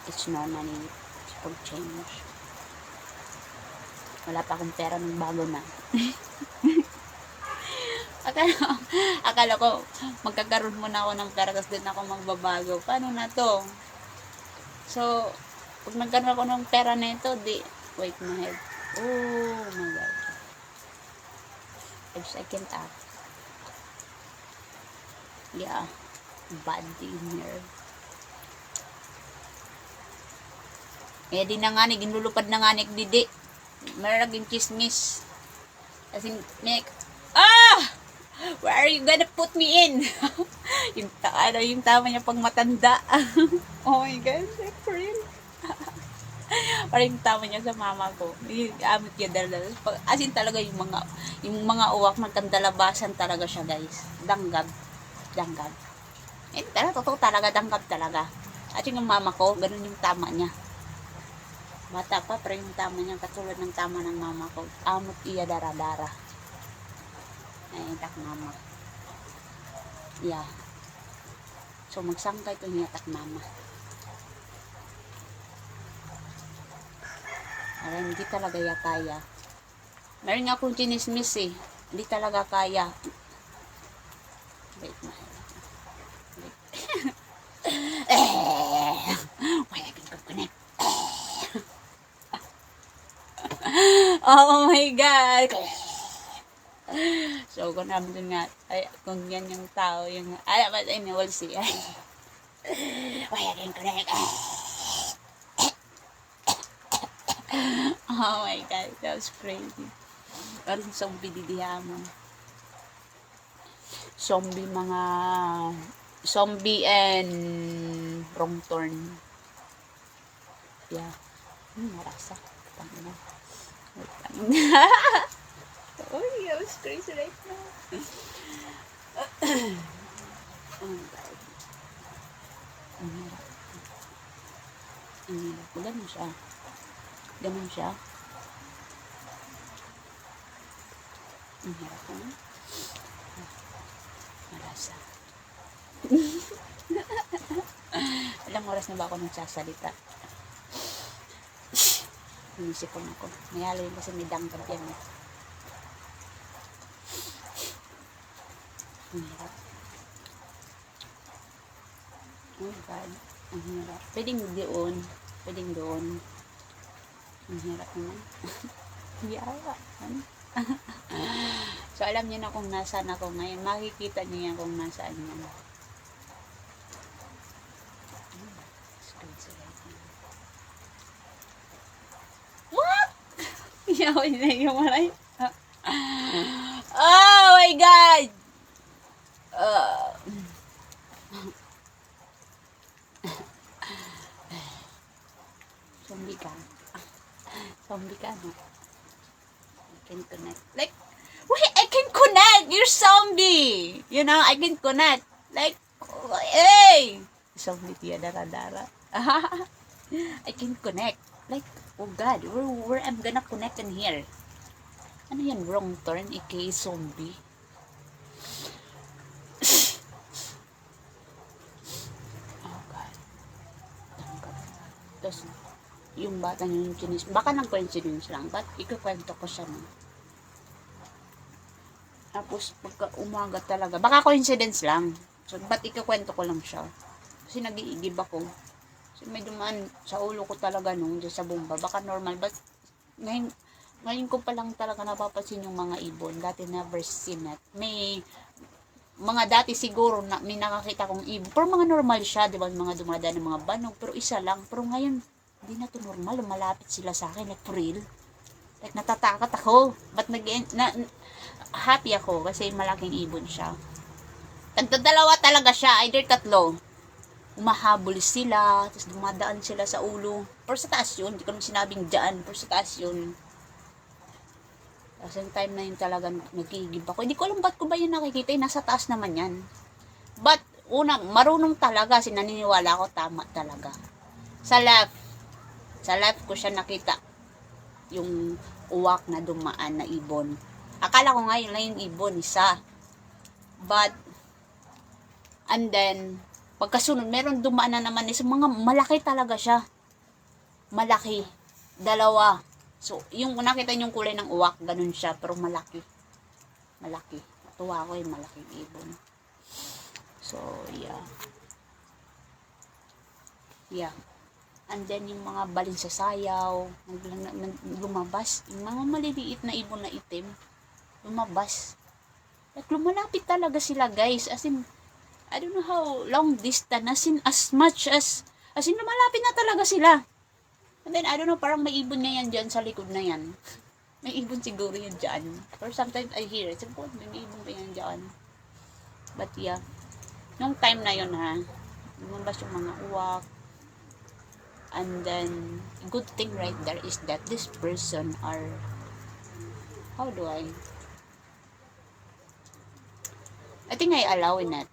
It's normally for change. Wala pa akong pera ng bago na. akala ko magkakaroon muna ako ng pera tapos din ako magbabago. Paano na to? So, pag nagkaroon ako ng pera na ito, wait my head. Oh my god. I can't act. Yeah. Bad in here. Eh di na nga ni, ginlulupad na nga ni didi. Meron naging chismis. As in, where are you gonna put me in? yung tama niya pag matanda. Oh my God, for real. Parang yung tama niya sa mama ko. Yung amit niya dalalas. As in talaga yung mga uwak magkandalabasan talaga siya guys. Danggab. Eh, totoo talaga, danggab talaga. At yung mama ko, ganun yung tama niya. Bata pa, pero yung tama niya, katulad ng tama ng mama ko. Amot iya dara-dara. Ay, tak mama. Yeah. So, magsangkay ito niya tak mama. Para hindi talaga ya kaya. Meron nga akong chinismis eh. Hindi talaga kaya. Wait, wala ka connect. Oh my God. So, kung namin nga, ay, kung yan yung tao, yung, but I will see. Wala ka connect. Oh my God, that was crazy. Parang zombie didihamon. Zombie and wrong turn. Yeah. Marasa. Tangina. Oh, that was crazy right now. Oh my God. Ganun siya. Ganun siya. Ang hirap ko na. Marasa. Ilang oras na ba ako nagsasalita? Inisip ko na ako. Mayalo yun kasi may danggab yan. Ang hirap. Oh my God. Ang hirap. Pwedeng doon. Ang hirap naman. Yawa. So, alam niyo na kung nasaan ako ngayon. Makikita niyo yan kung nasaan yan. What? Yawa na yung maray. Oh my God! Zombie ka, no? I can connect. Like, wait, I can connect! You're zombie! You know, I can connect. Like, hey! Zombie tiya, dara-dara. I can connect. Like, oh God, where I'm gonna connect in here? Ano yan, wrong turn, aka zombie? Oh God. Tapos, yung bata niya yung chinis, baka ng coincidence lang, but ikukwento ko siya no. Tapos pagka umaga talaga, baka coincidence lang, so but ikukwento ko lang siya kasi nag-iigib ako, kasi may dumaan sa ulo ko talaga nung dyan sa bomba, baka normal, but ngayon ko pa lang talaga napapansin yung mga ibon. Dati never seen it. May mga dati siguro na may nakakita kong ibon, pero mga normal siya, di ba, mga dumadaan ng mga banog, pero isa lang, pero ngayon hindi na to normal, lumalapit sila sa akin, like for real. Like natatakot ako, but happy ako kasi malaking ibon siya. Tagdadalawa talaga siya, either tatlo. Umahabol sila, tapos dumadaan sila sa ulo. Pero sa taas yun, hindi ko naman sinabing dyan, pero sa taas yun. Kasi yung time na yun talaga nagkigib ako. Hindi ko alam ba't ko ba yun nakikita, nasa taas naman yan. But, marunong talaga, sinaniniwala ako, tama talaga. Sa left ko siya nakita yung uwak na dumaan na ibon. Akala ko nga yun lang yung ibon, isa. But, and then, pagkasunod, meron dumaan na naman isa, mga malaki talaga siya. Malaki. Dalawa. So, yung nakita yung kulay ng uwak, ganun siya, pero malaki. Malaki. Tuwa ko yung malaking ibon. So, yeah. Yeah. And then, yung mga balin sa sayaw, lumabas. Yung mga maliliit na ibon na itim, lumabas. Like, lumalapit talaga sila, guys. As in, I don't know how long distance, as in, lumalapit na talaga sila. And then, I don't know, parang may ibon nga yan dyan sa likod na yan. May ibon siguro yan dyan. Or sometimes I hear it. Sabi ko, may ibon ba yan dyan? But yeah, nung time na yun ha, lumabas yung mga uwak. And then, a good thing right there is that this person are, how do I think I allow in it.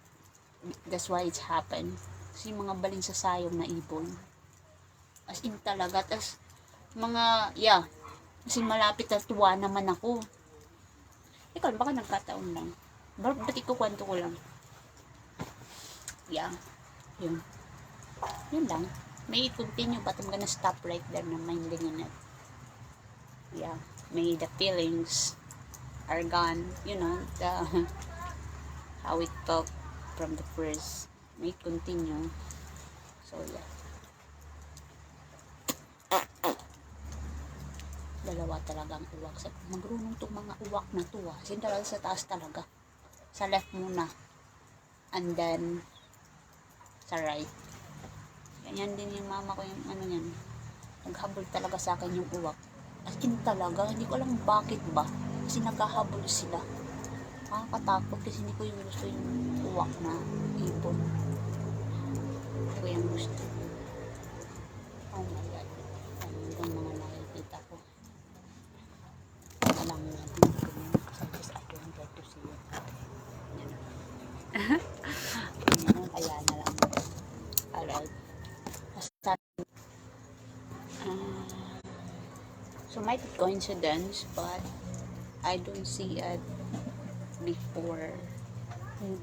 That's why it's happened. Kasi mga baling sa sayong na ibon. As in talaga. As mga, yeah. Kasi malapit na tuwa naman ako. Ikaw, baka nagkataon lang. Ba't ikukwento ko lang? Yeah. Yun. Yun lang. May it continue but I'm gonna stop right there na minding in it. Yeah. May the feelings are gone. You know, the how it talk from the first. May it continue. So, yeah. Dalawa talaga ang uwak. Magrunong itong mga uwak na to ah. Kasi talaga sa taas talaga. Sa left muna. And then, sa right. Ganyan din yung mama ko yung ano yan. Naghabol talaga sa akin yung uwak. As in talaga, hindi ko alam bakit ba. Kasi naghahabol sila. Nakakatakot kasi hindi ko yung gusto yung uwak na ibon. Hindi ko yung gusto. Oh my God. Ano yung mga nakikita ko. Alam mo natin kasi I don't like to see it. Kaya na lang. Alright. So might be coincidence, but I don't see it before.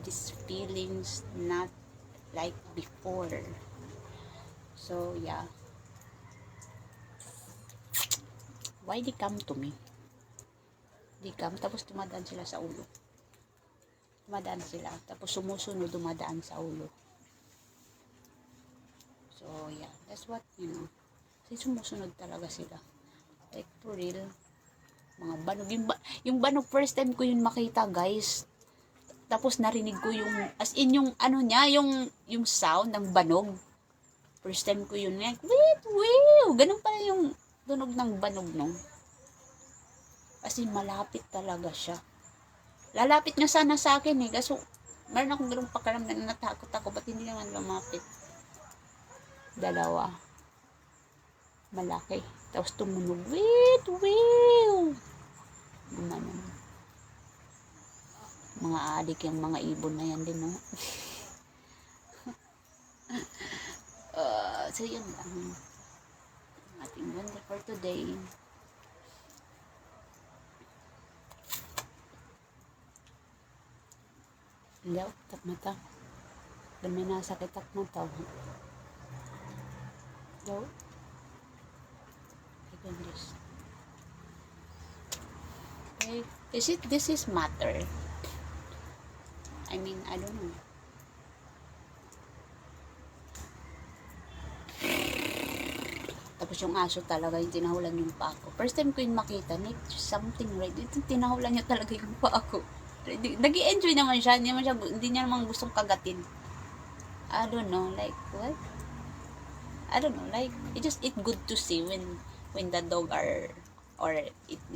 These feelings not like before. So yeah. Why they come to me? They come, tapos dumadaan sila sa ulo. Dumadaan sila, tapos sumusunod, dumadaan sa ulo. So yeah, that's what, you know. Kasi sumusunod talaga sila. Like for real. Mga banog. Yung banog, first time ko yun makita, guys. Tapos narinig ko yung, as in yung ano niya, yung sound ng banog. First time ko yun. Like, wait, ganun pala yung tunog ng banog, no? As in, malapit talaga siya. Lalapit nga sana sa akin eh. Kaso, meron akong ganung pakaramdam na natakot ako. Ba't hindi naman lumapit? Dalawa. Malaki. Tapos tumunog. Wait. Gumanon. Mga adik yung mga ibon na yan din, no? So, yun lang. Ating ganda for today. Hindi ako tak mata. Dami nasakit ak mata. Daw. Like this. Okay. This is matter. I mean, I don't know. Tapos yung aso talaga, yung tinahulan yung paa ko. First time ko yung makita, like something right. Ito, tinahulan niya talaga yung paa ko. Nag-i-enjoy naman siya. Hindi niya naman gustong kagatin. I don't know, like, what? I don't know, like, it's good to see when the dog are,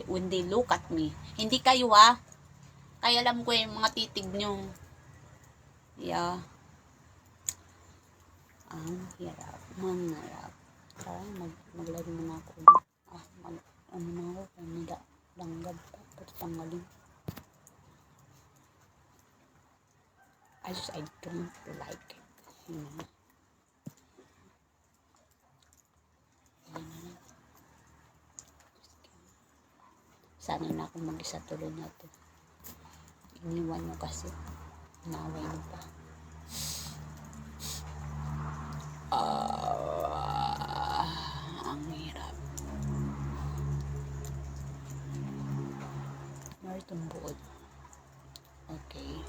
when they look at me. Hindi kayo ha. Kaya alam ko yung mga titig nyo. Yeah. Ang hirap. Mangarap. Tara, maglaro na ako. Ano na ako, kanila. Langgab pa. Pati tanggalin. I don't like it. You know? Sana na ako mag-isa tuloy na ito. Iniwan mo kasi. Naway mo pa. Ang hirap. Maritong buod. Okay.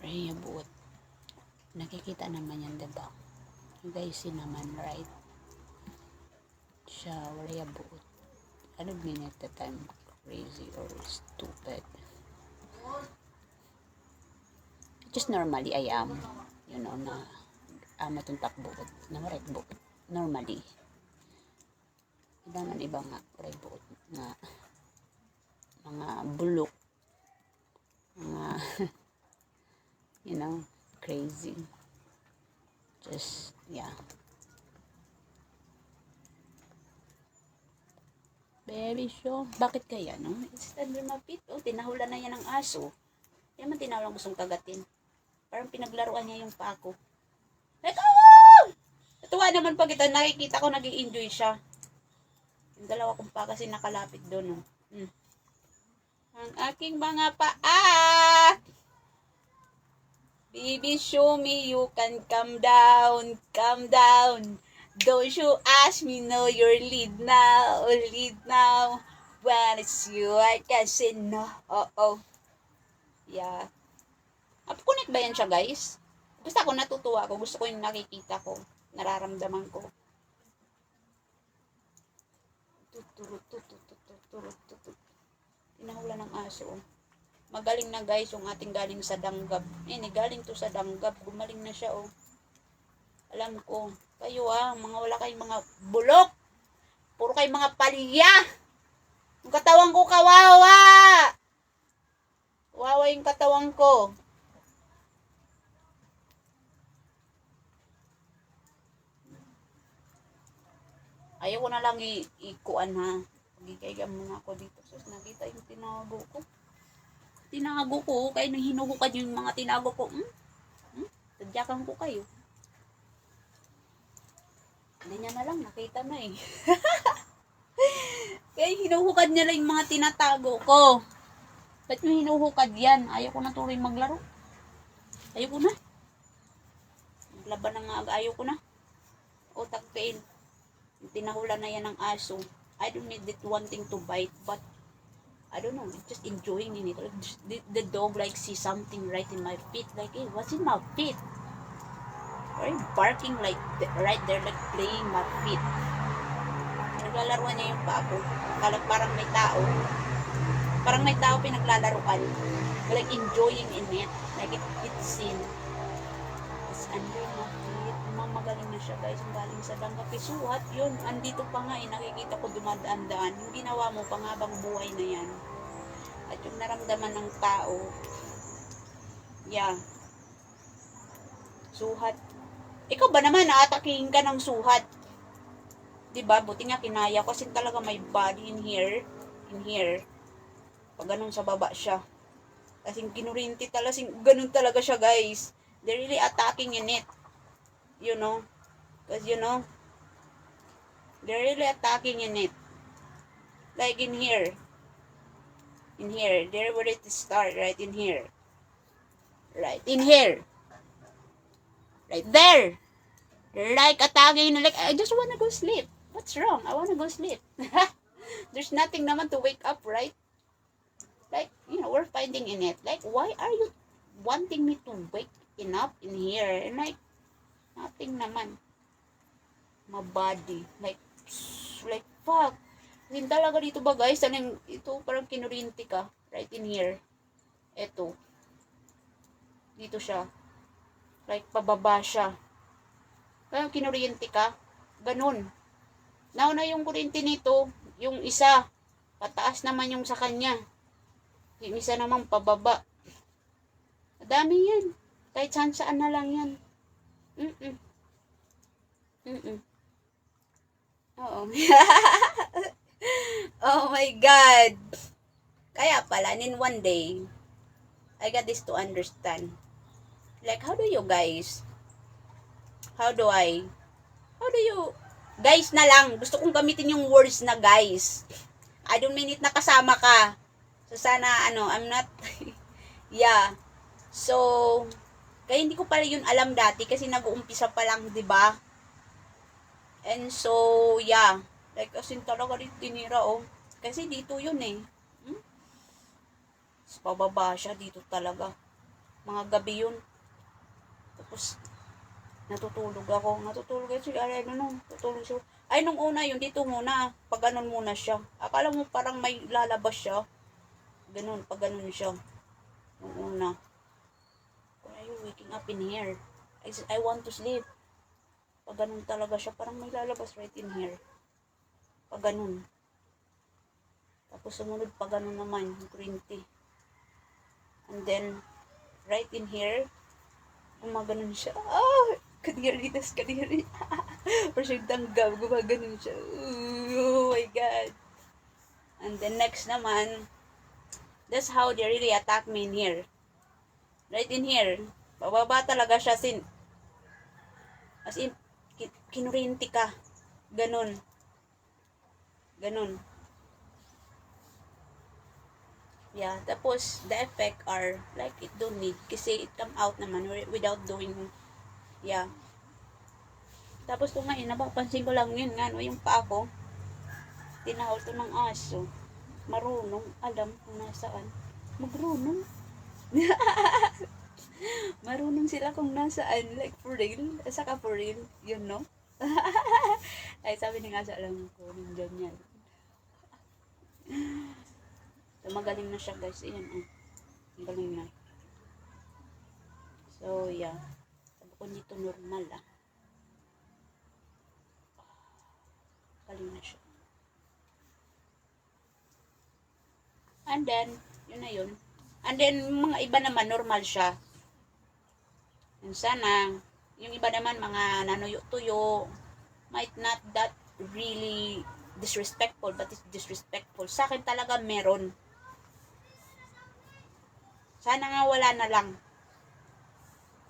Rhea buod. Nakikita naman yan, diba? You guys see naman, right? Siya, Rhea buod. I don't mean it that I'm crazy or stupid. Just normally I am, you know, na matong takbuod, na right buod. normally. Iba man iba nga private nga mga bulok, mga you know, crazy. Just, yeah. Baby show. Bakit kaya, no? Stand lumapit. Oh, tinahulan na yan ng aso. Yan man tinahulan gustong kagatin. Parang pinaglaruan niya yung pako. Like, oh! Natuwa naman pag ito, nakikita ko nag-i-enjoy siya. Yung dalawa kong pa kasi nakalapit doon, no? Ang aking mga paa! Baby, show me you can come down, come down. Don't you ask me, no, your lead now, lead now. When it's you, I can say no, oh. Yeah. Connect ba yan siya, guys? Basta ako natutuwa ako, gusto ko yung nakikita ko, nararamdaman ko. Tinahula ng aso. Magaling na guys yung ating galing sa danggab. Galing to sa danggab. Gumaling na siya, oh. Alam ko. Kayo, mga wala kayong mga bulok. Puro kayong mga palya. Yung katawan ko kawawa. Kawawa yung katawan ko. Ayaw ko na lang ikuan, ha. Pagkikaigan muna ako dito. Sus, nakita yung tinago ko. Tinago ko. Kaya nang hinuhukad yung mga tinago ko. Tadyakan ko kayo. Hindi niya na lang. Nakita na, eh. Kaya hinuhukad niya lang yung mga tinatago ko. Ba't nyo hinuhukad yan? Ayaw ko na tuloy maglaro. Ayaw ko na. Maglaban na nga. Ayaw ko na. O, tagpain. Tinahula na yan ng aso. I don't need it wanting to bite, but I don't know, just enjoying in it. The dog like see something right in my feet, like, hey, what's in my feet? Or barking like right there, like playing my feet. Naglalaruan niya yung paa ko. Parang may tao. Parang may tao pinaglalaruan. Like enjoying in it. Like it's in. It's under my feet. Magaling na siya, guys. Ang galing sa danggap. Suhat yun. Andito pa nga, nakikita ko dumadaan-daan. Yung ginawa mo, panghabang buhay na yan. At yung naramdaman ng tao, yeah. Suhat. Ikaw ba naman, naatakihin ka ng suhat? Diba? Buti nga kinaya ko. Kasi talaga may body in here. In here. Pag ganun sa baba siya. Kasing kinurinti talaga. Ganun talaga siya, guys. They're really attacking in it. You know, because they're really attacking in it. Like in here, they're ready to start right in here, right there. They're like attacking, like, I just wanna go sleep. What's wrong? I wanna go sleep. There's nothing naman to wake up, right? Like, we're fighting in it. Like, why are you wanting me to wake up in here? And like, nothing naman. My body. Like, fuck. Kasi talaga dito ba, guys? Ito, parang kinurinti ka. Right in here. Ito. Dito siya. Like, pababa siya. Kaya kinurinti ka. Ganun. Nauna yung kurinti nito. Yung isa. Pataas naman yung sa kanya. Yung isa naman pababa. Madami yan. Kahit saan na lang yan. Oo. Oh my God. Kaya pala, in one day, I got this to understand. Like, how do you, guys? Guys na lang. Gusto kong gamitin yung words na guys. I don't mean it na kasama ka. So, sana, I'm not, yeah. So, kaya hindi ko pala yun alam dati kasi nag-uumpisa pa lang, 'di ba? And so, yeah. Like, asin talaga dito tinira, oh. Kasi dito yun, eh. Tapos, pababa siya dito talaga. Mga gabi yun. Tapos, natutulog ako. Tutulog siya. Ay, nung una yun, dito muna. Pag ganun muna siya. Akala mo parang may lalabas siya. Ganun, pag ganun siya. Nung una. Why are you waking up in here? I want to sleep. Pag ganun talaga siya, parang may lalabas right in here. Pag ganun. Tapos sumunod pa ganun naman, green tea. And then, right in here, gumaganon siya. Ah! Kadiri, tas kadiri. Or siyang tanggap, gumaganon siya. Oh my God. And then next naman, that's how they really attack me in here. Right in here. Bababa talaga siya as in, kinurinti ka. Ganon. Ganon. Yeah, tapos the effect are like it don't need kasi it come out naman without doing, yeah. Tapos kung ngayon, napapansin ko lang yun nga, no, yung paa ko, tinahol to ng aso. Marunong, alam kung nasaan. Magrunong. Marunong sila kung nasaan, like for real, saka for real, you know? Ay, sabi ni aso, alam ko, nandyan yan. So, magaling na siya guys, ayan, oh. Magaling na. So, yeah. Sabi ko dito normal, ah. Galing na siya. And then, yun na yun. And then, mga iba naman, normal siya. Yun sana, yung iba naman, mga nanuyo-tuyo, might not that really disrespectful, but it's disrespectful. Sa akin talaga meron. Sana nga wala na lang.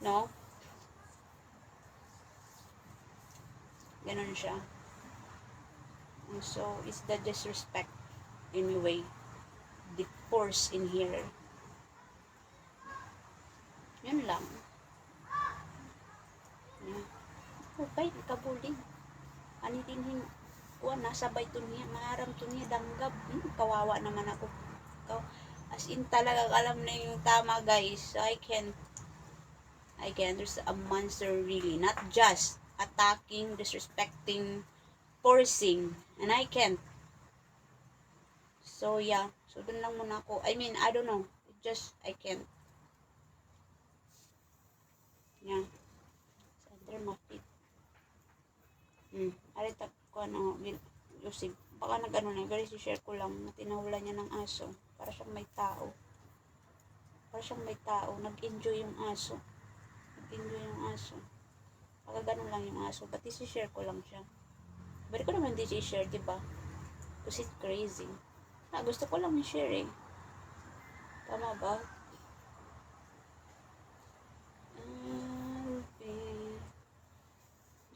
No? Ganon siya. So, it's the disrespect anyway. The force in here. Yun lang. Yeah. Okay, ikabuling. Anitin nasabay to niya, maharam to niya, danggab. Kawawa naman ako. As in talaga, alam na yung tama guys. I can, there's a monster really. Not just attacking, disrespecting, forcing. And I can't. So yeah. So dun lang muna ako. I mean, I don't know. I can't. Yeah. Center my feet. Arita ko Yusig. Baka nag-ano na, guys, i-share ko lang na tinawala niya ng aso. Para siyang may tao. Nag-enjoy yung aso. Baka ganun lang yung aso. But i-share ko lang siya. Bari ko naman di i-share, diba? Kasi it's crazy. Gusto ko lang i-share eh. Tama ba?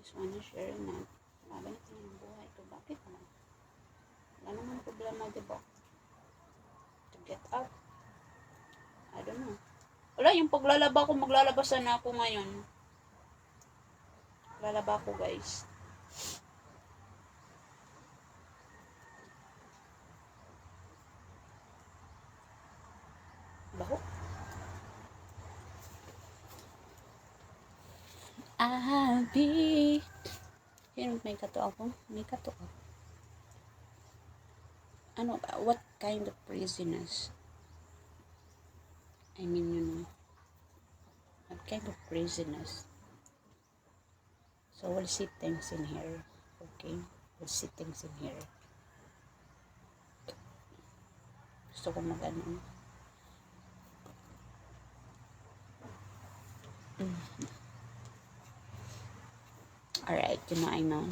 Just wanna share na. Ganito yung buhay ko. Bakit mo? Wala naman problema, diba? To get up. I don't know. Wala, yung paglalaba ko, maglalabasan na ako ngayon. Lalaba ko, guys. Baho. Abi. Yan, may kato ako. Ano, what kind of craziness? I mean, you know, what kind of craziness? So, we'll see things in here. Okay? We'll see things in here. Gusto ko mag-ano. Alright, you know, I know.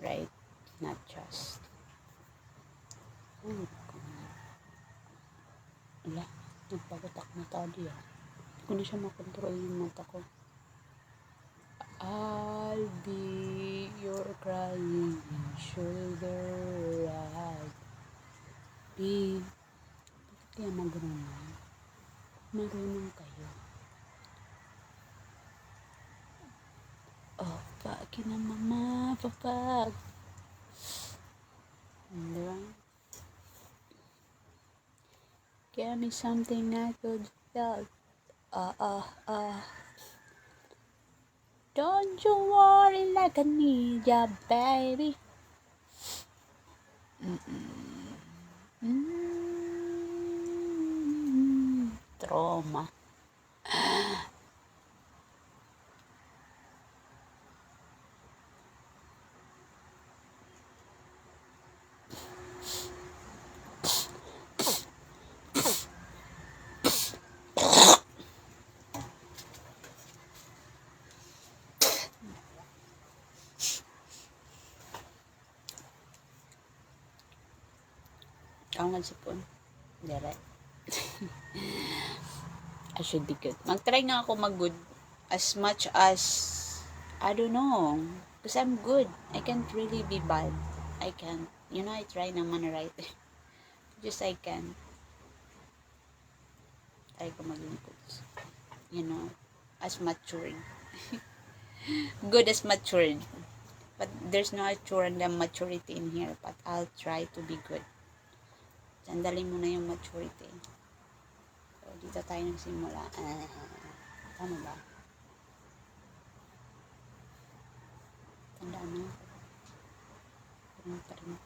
Right? Not just. Oh my God. Wala. Nagpagutak na tadi ah. Hindi ko na siya makontrol yung mata ko. I'll be your crying shoulder. I'll be. Bakit kaya marunong? Marunong kayo. Oh, bakit na mama, papa. Diba? Give me something I could feel. Don't you worry like I need ya, baby. Trauma. Kaungan sipon. Dire. I should be good. Mag-try nga ako mag-good as much as, I don't know. Because I'm good. I can't really be bad. I can't. You know, I try naman right. Just I can. Try ko maging good. You know, as matured. Good as matured. But there's no maturity in here. But I'll try to be good. Sandali mo na yung maturity. So, dito tayo nagsimula. Tama ba? Tandaan mo. Ganun pa rin.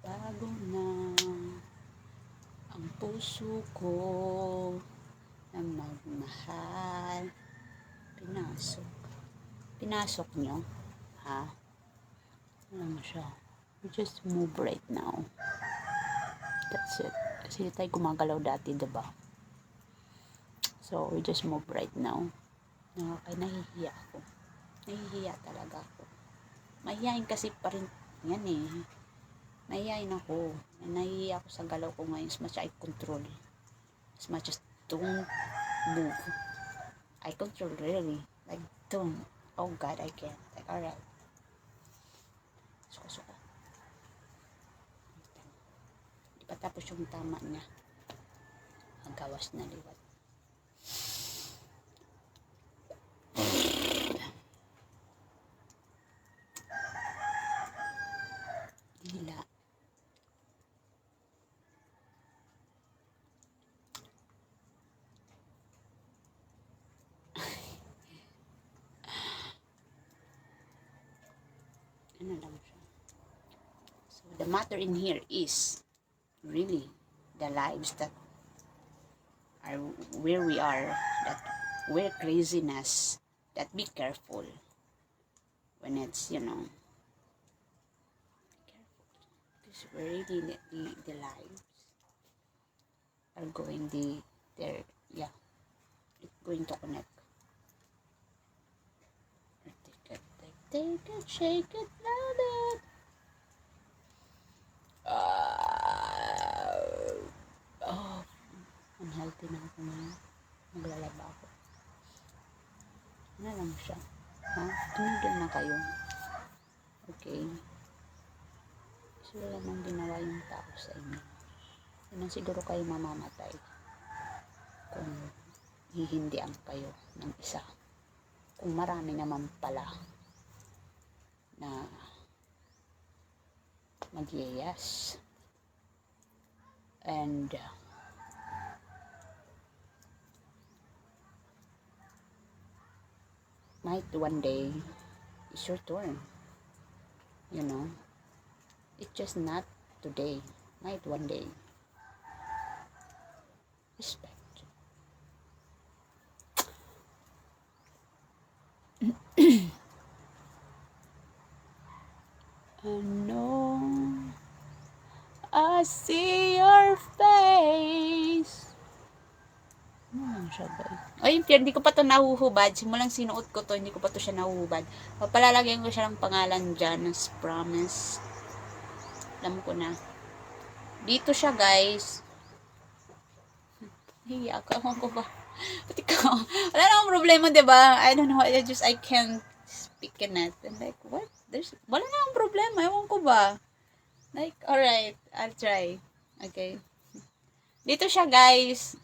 Bago na ang puso ko na magmahal. Pinasok nyo? Ha? Alam mo siya. We just move right now. That's it. Kasi tayo gumagalaw dati, diba? So, we just move right now. Nahihiya ako. Nahihiya talaga ako. Mahihiyain kasi pa rin yan eh. Nahihiyain ako. Nahihiya ako sa galaw ko ngayon. As much I control. As much as don't move. I control really. Like, don't. Oh God, I can't. Like, alright. Suka. Di pa tapos yung tama niya. Magawas na liwat. Hila. Ano lang siya. So, the matter in here is really the lives that are where we are, that we're craziness, that be careful when it's, you know, because really the lives are going it's going to connect. Take it, shake it, love it. Unhealthy na ako ngayon. Maglalaba ako. Ano lang siya? Ha? Tumigil na kayo. Okay? Sila lamang ginawa yung tao sa inyo. Yan siguro kayo mamamatay kung hihindian kayo ng isa. Kung marami naman pala na mag-yes. And might one day it's your turn. You know, it's just not today. Might one day. Respect. No, I see your face. Ano lang siya, guys? Ay, hindi ko pa to nahuhubad. Simulang sinuot ko to, hindi ko pa to siya nahuhubad. Papalalagyan ko siya ng pangalan dyan, as promise. Alam ko na. Dito siya, guys. Hiya ako. Ewan ko ba? Pati ko. Wala namang problema, diba? I don't know. I can't speak in it. And like, what? Wala namang problema. Ewan ko ba? Like, alright. I'll try. Okay. Dito siya, guys.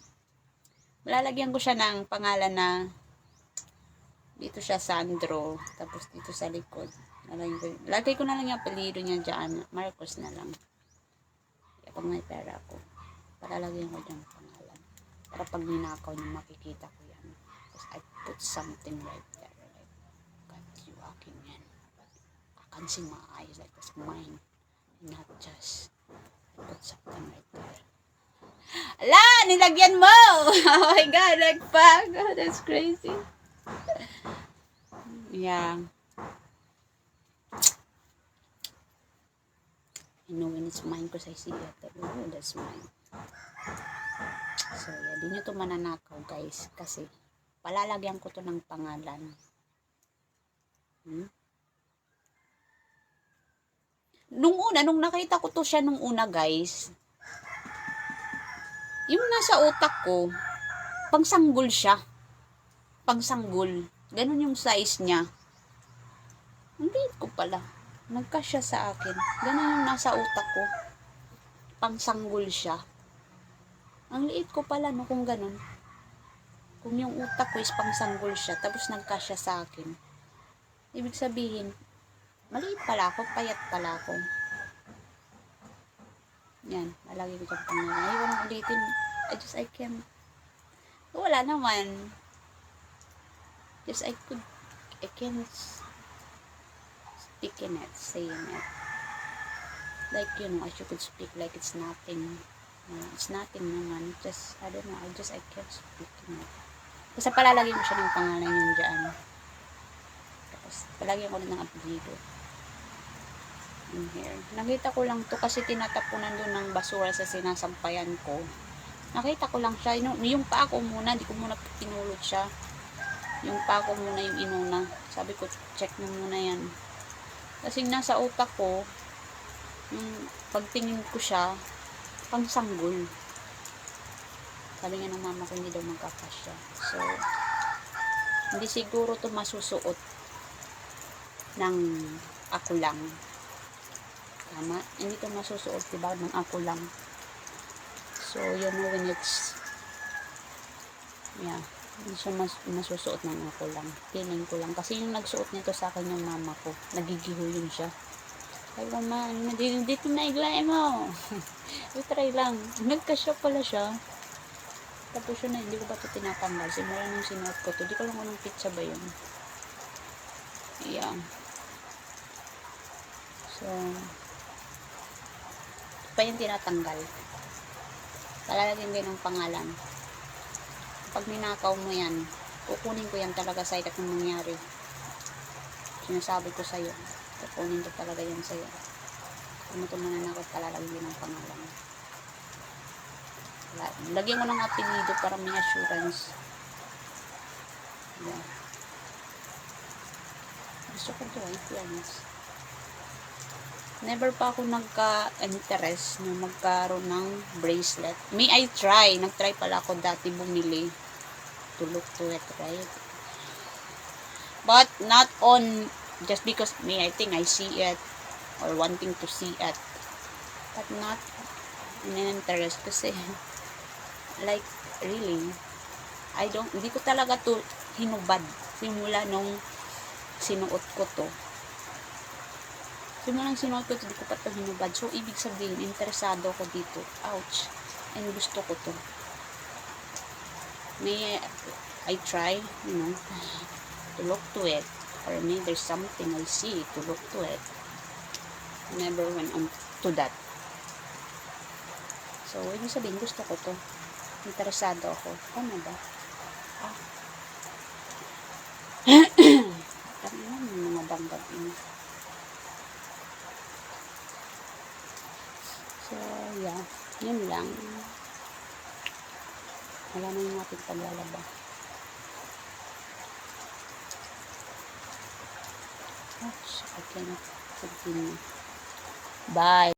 Lalagyan ko siya ng pangalan na dito siya Sandro. Tapos dito sa likod. Lagay ko na lang yung apelido niya dyan. Marcos na lang. Kaya pag may pera ko, palalagyan ko dyan pangalan. Para pag ninakaw niyo, makikita ko yan. Because I put something right there. Like, God, you walking in. But I can see my eyes like that's mine. Not just I put something right there. Ala! Nilagyan mo! Oh my God! Nagpag! Oh, that's crazy. Yeah. I know when it's mine because I see it. Like, oh, that's mine. So, yan. Di nyo to mananakaw, guys. Kasi, palalagyan ko to ng pangalan. Nung nakita ko to siya nung una, guys, yung nasa utak ko, pangsanggol siya. Pangsanggol. Ganun yung size niya. Ang liit ko pala. Nagkasya sa akin. Ganun yung nasa utak ko. Pangsanggol siya. Ang liit ko pala, no, kung ganun. Kung yung utak ko is pangsanggol siya, tapos nagkasya sa akin. Ibig sabihin, maliit pala ako, payat pala ako. Yan, nalagay ko dyan pangalan. Ayaw nang ulitin. I can't. Wala naman. I can't speak in it, saying it. Like, I could speak like it's nothing. It's nothing naman. I don't know, I can't speak in it. Basta palalagyan mo siya ng pangalan yung dyan. Tapos, palagyan ko rin ng apelido. In here. Nakita ko lang to kasi tinatapunan doon ng basura sa sinasampayan ko. Nakita ko lang siya. Yung paa ko muna, di ko muna tinulot siya. Yung paa ko muna yung inuna. Sabi ko, check mo muna yan. Kasi nasa utak ko, yung pagtingin ko siya, pangsanggol. Sabi nga ng mama ko, hindi daw magkakasya. So, hindi siguro to masusuot ng ako lang. Tama? Hindi to masusuot, diba? Ng ako lang. So, when it's, hindi siya masusuot ng ako lang. Feeling ko lang. Kasi yung nagsuot nito sa akin yung mama ko, nagigihuyin siya. Sabi ko, ma, dito na iglay mo. Try lang. Nagkasya pala siya. Tapos yun na, hindi ko ba ito tinatanggal. Simula nung sinuot ko to. Di ko lang anong pizza ba yun. Yeah. So, pa yung tinatanggal. Talalagyan din ng pangalan. Pag ninakaw mo yan, kukunin ko yan talaga sa ikat ng nangyari. Sinasabi ko sa'yo. Kukunin ko talaga yan sa'yo. Kung ito mananakot, talalagyan din ng pangalan. Lagyan ko ng apelido para may assurance. Yeah. Gusto ko to, friends. Never pa ako nagka-interest na magkaroon ng bracelet. I try. Nag-try pala ako dati bumili. To look to it, right? But not on just because I think I see it or wanting to see it. But not in interest kasi like really hindi ko talaga to hinubad simula nung sinuot ko to. Simulang sinuot ko to, di ko pa to hinubad. So, ibig sabihin, interesado ko dito. Ouch. And gusto ko to. I try, to look to it. Or maybe there's something I see to look to it. Never went on to that. So, ibig sabihin, gusto ko to. Interesado ako. Ano ba? Ano yung mga danggap yun? So, yeah. Yun lang. Wala na yung ating paglalaba. Ouch, I cannot continue. Bye.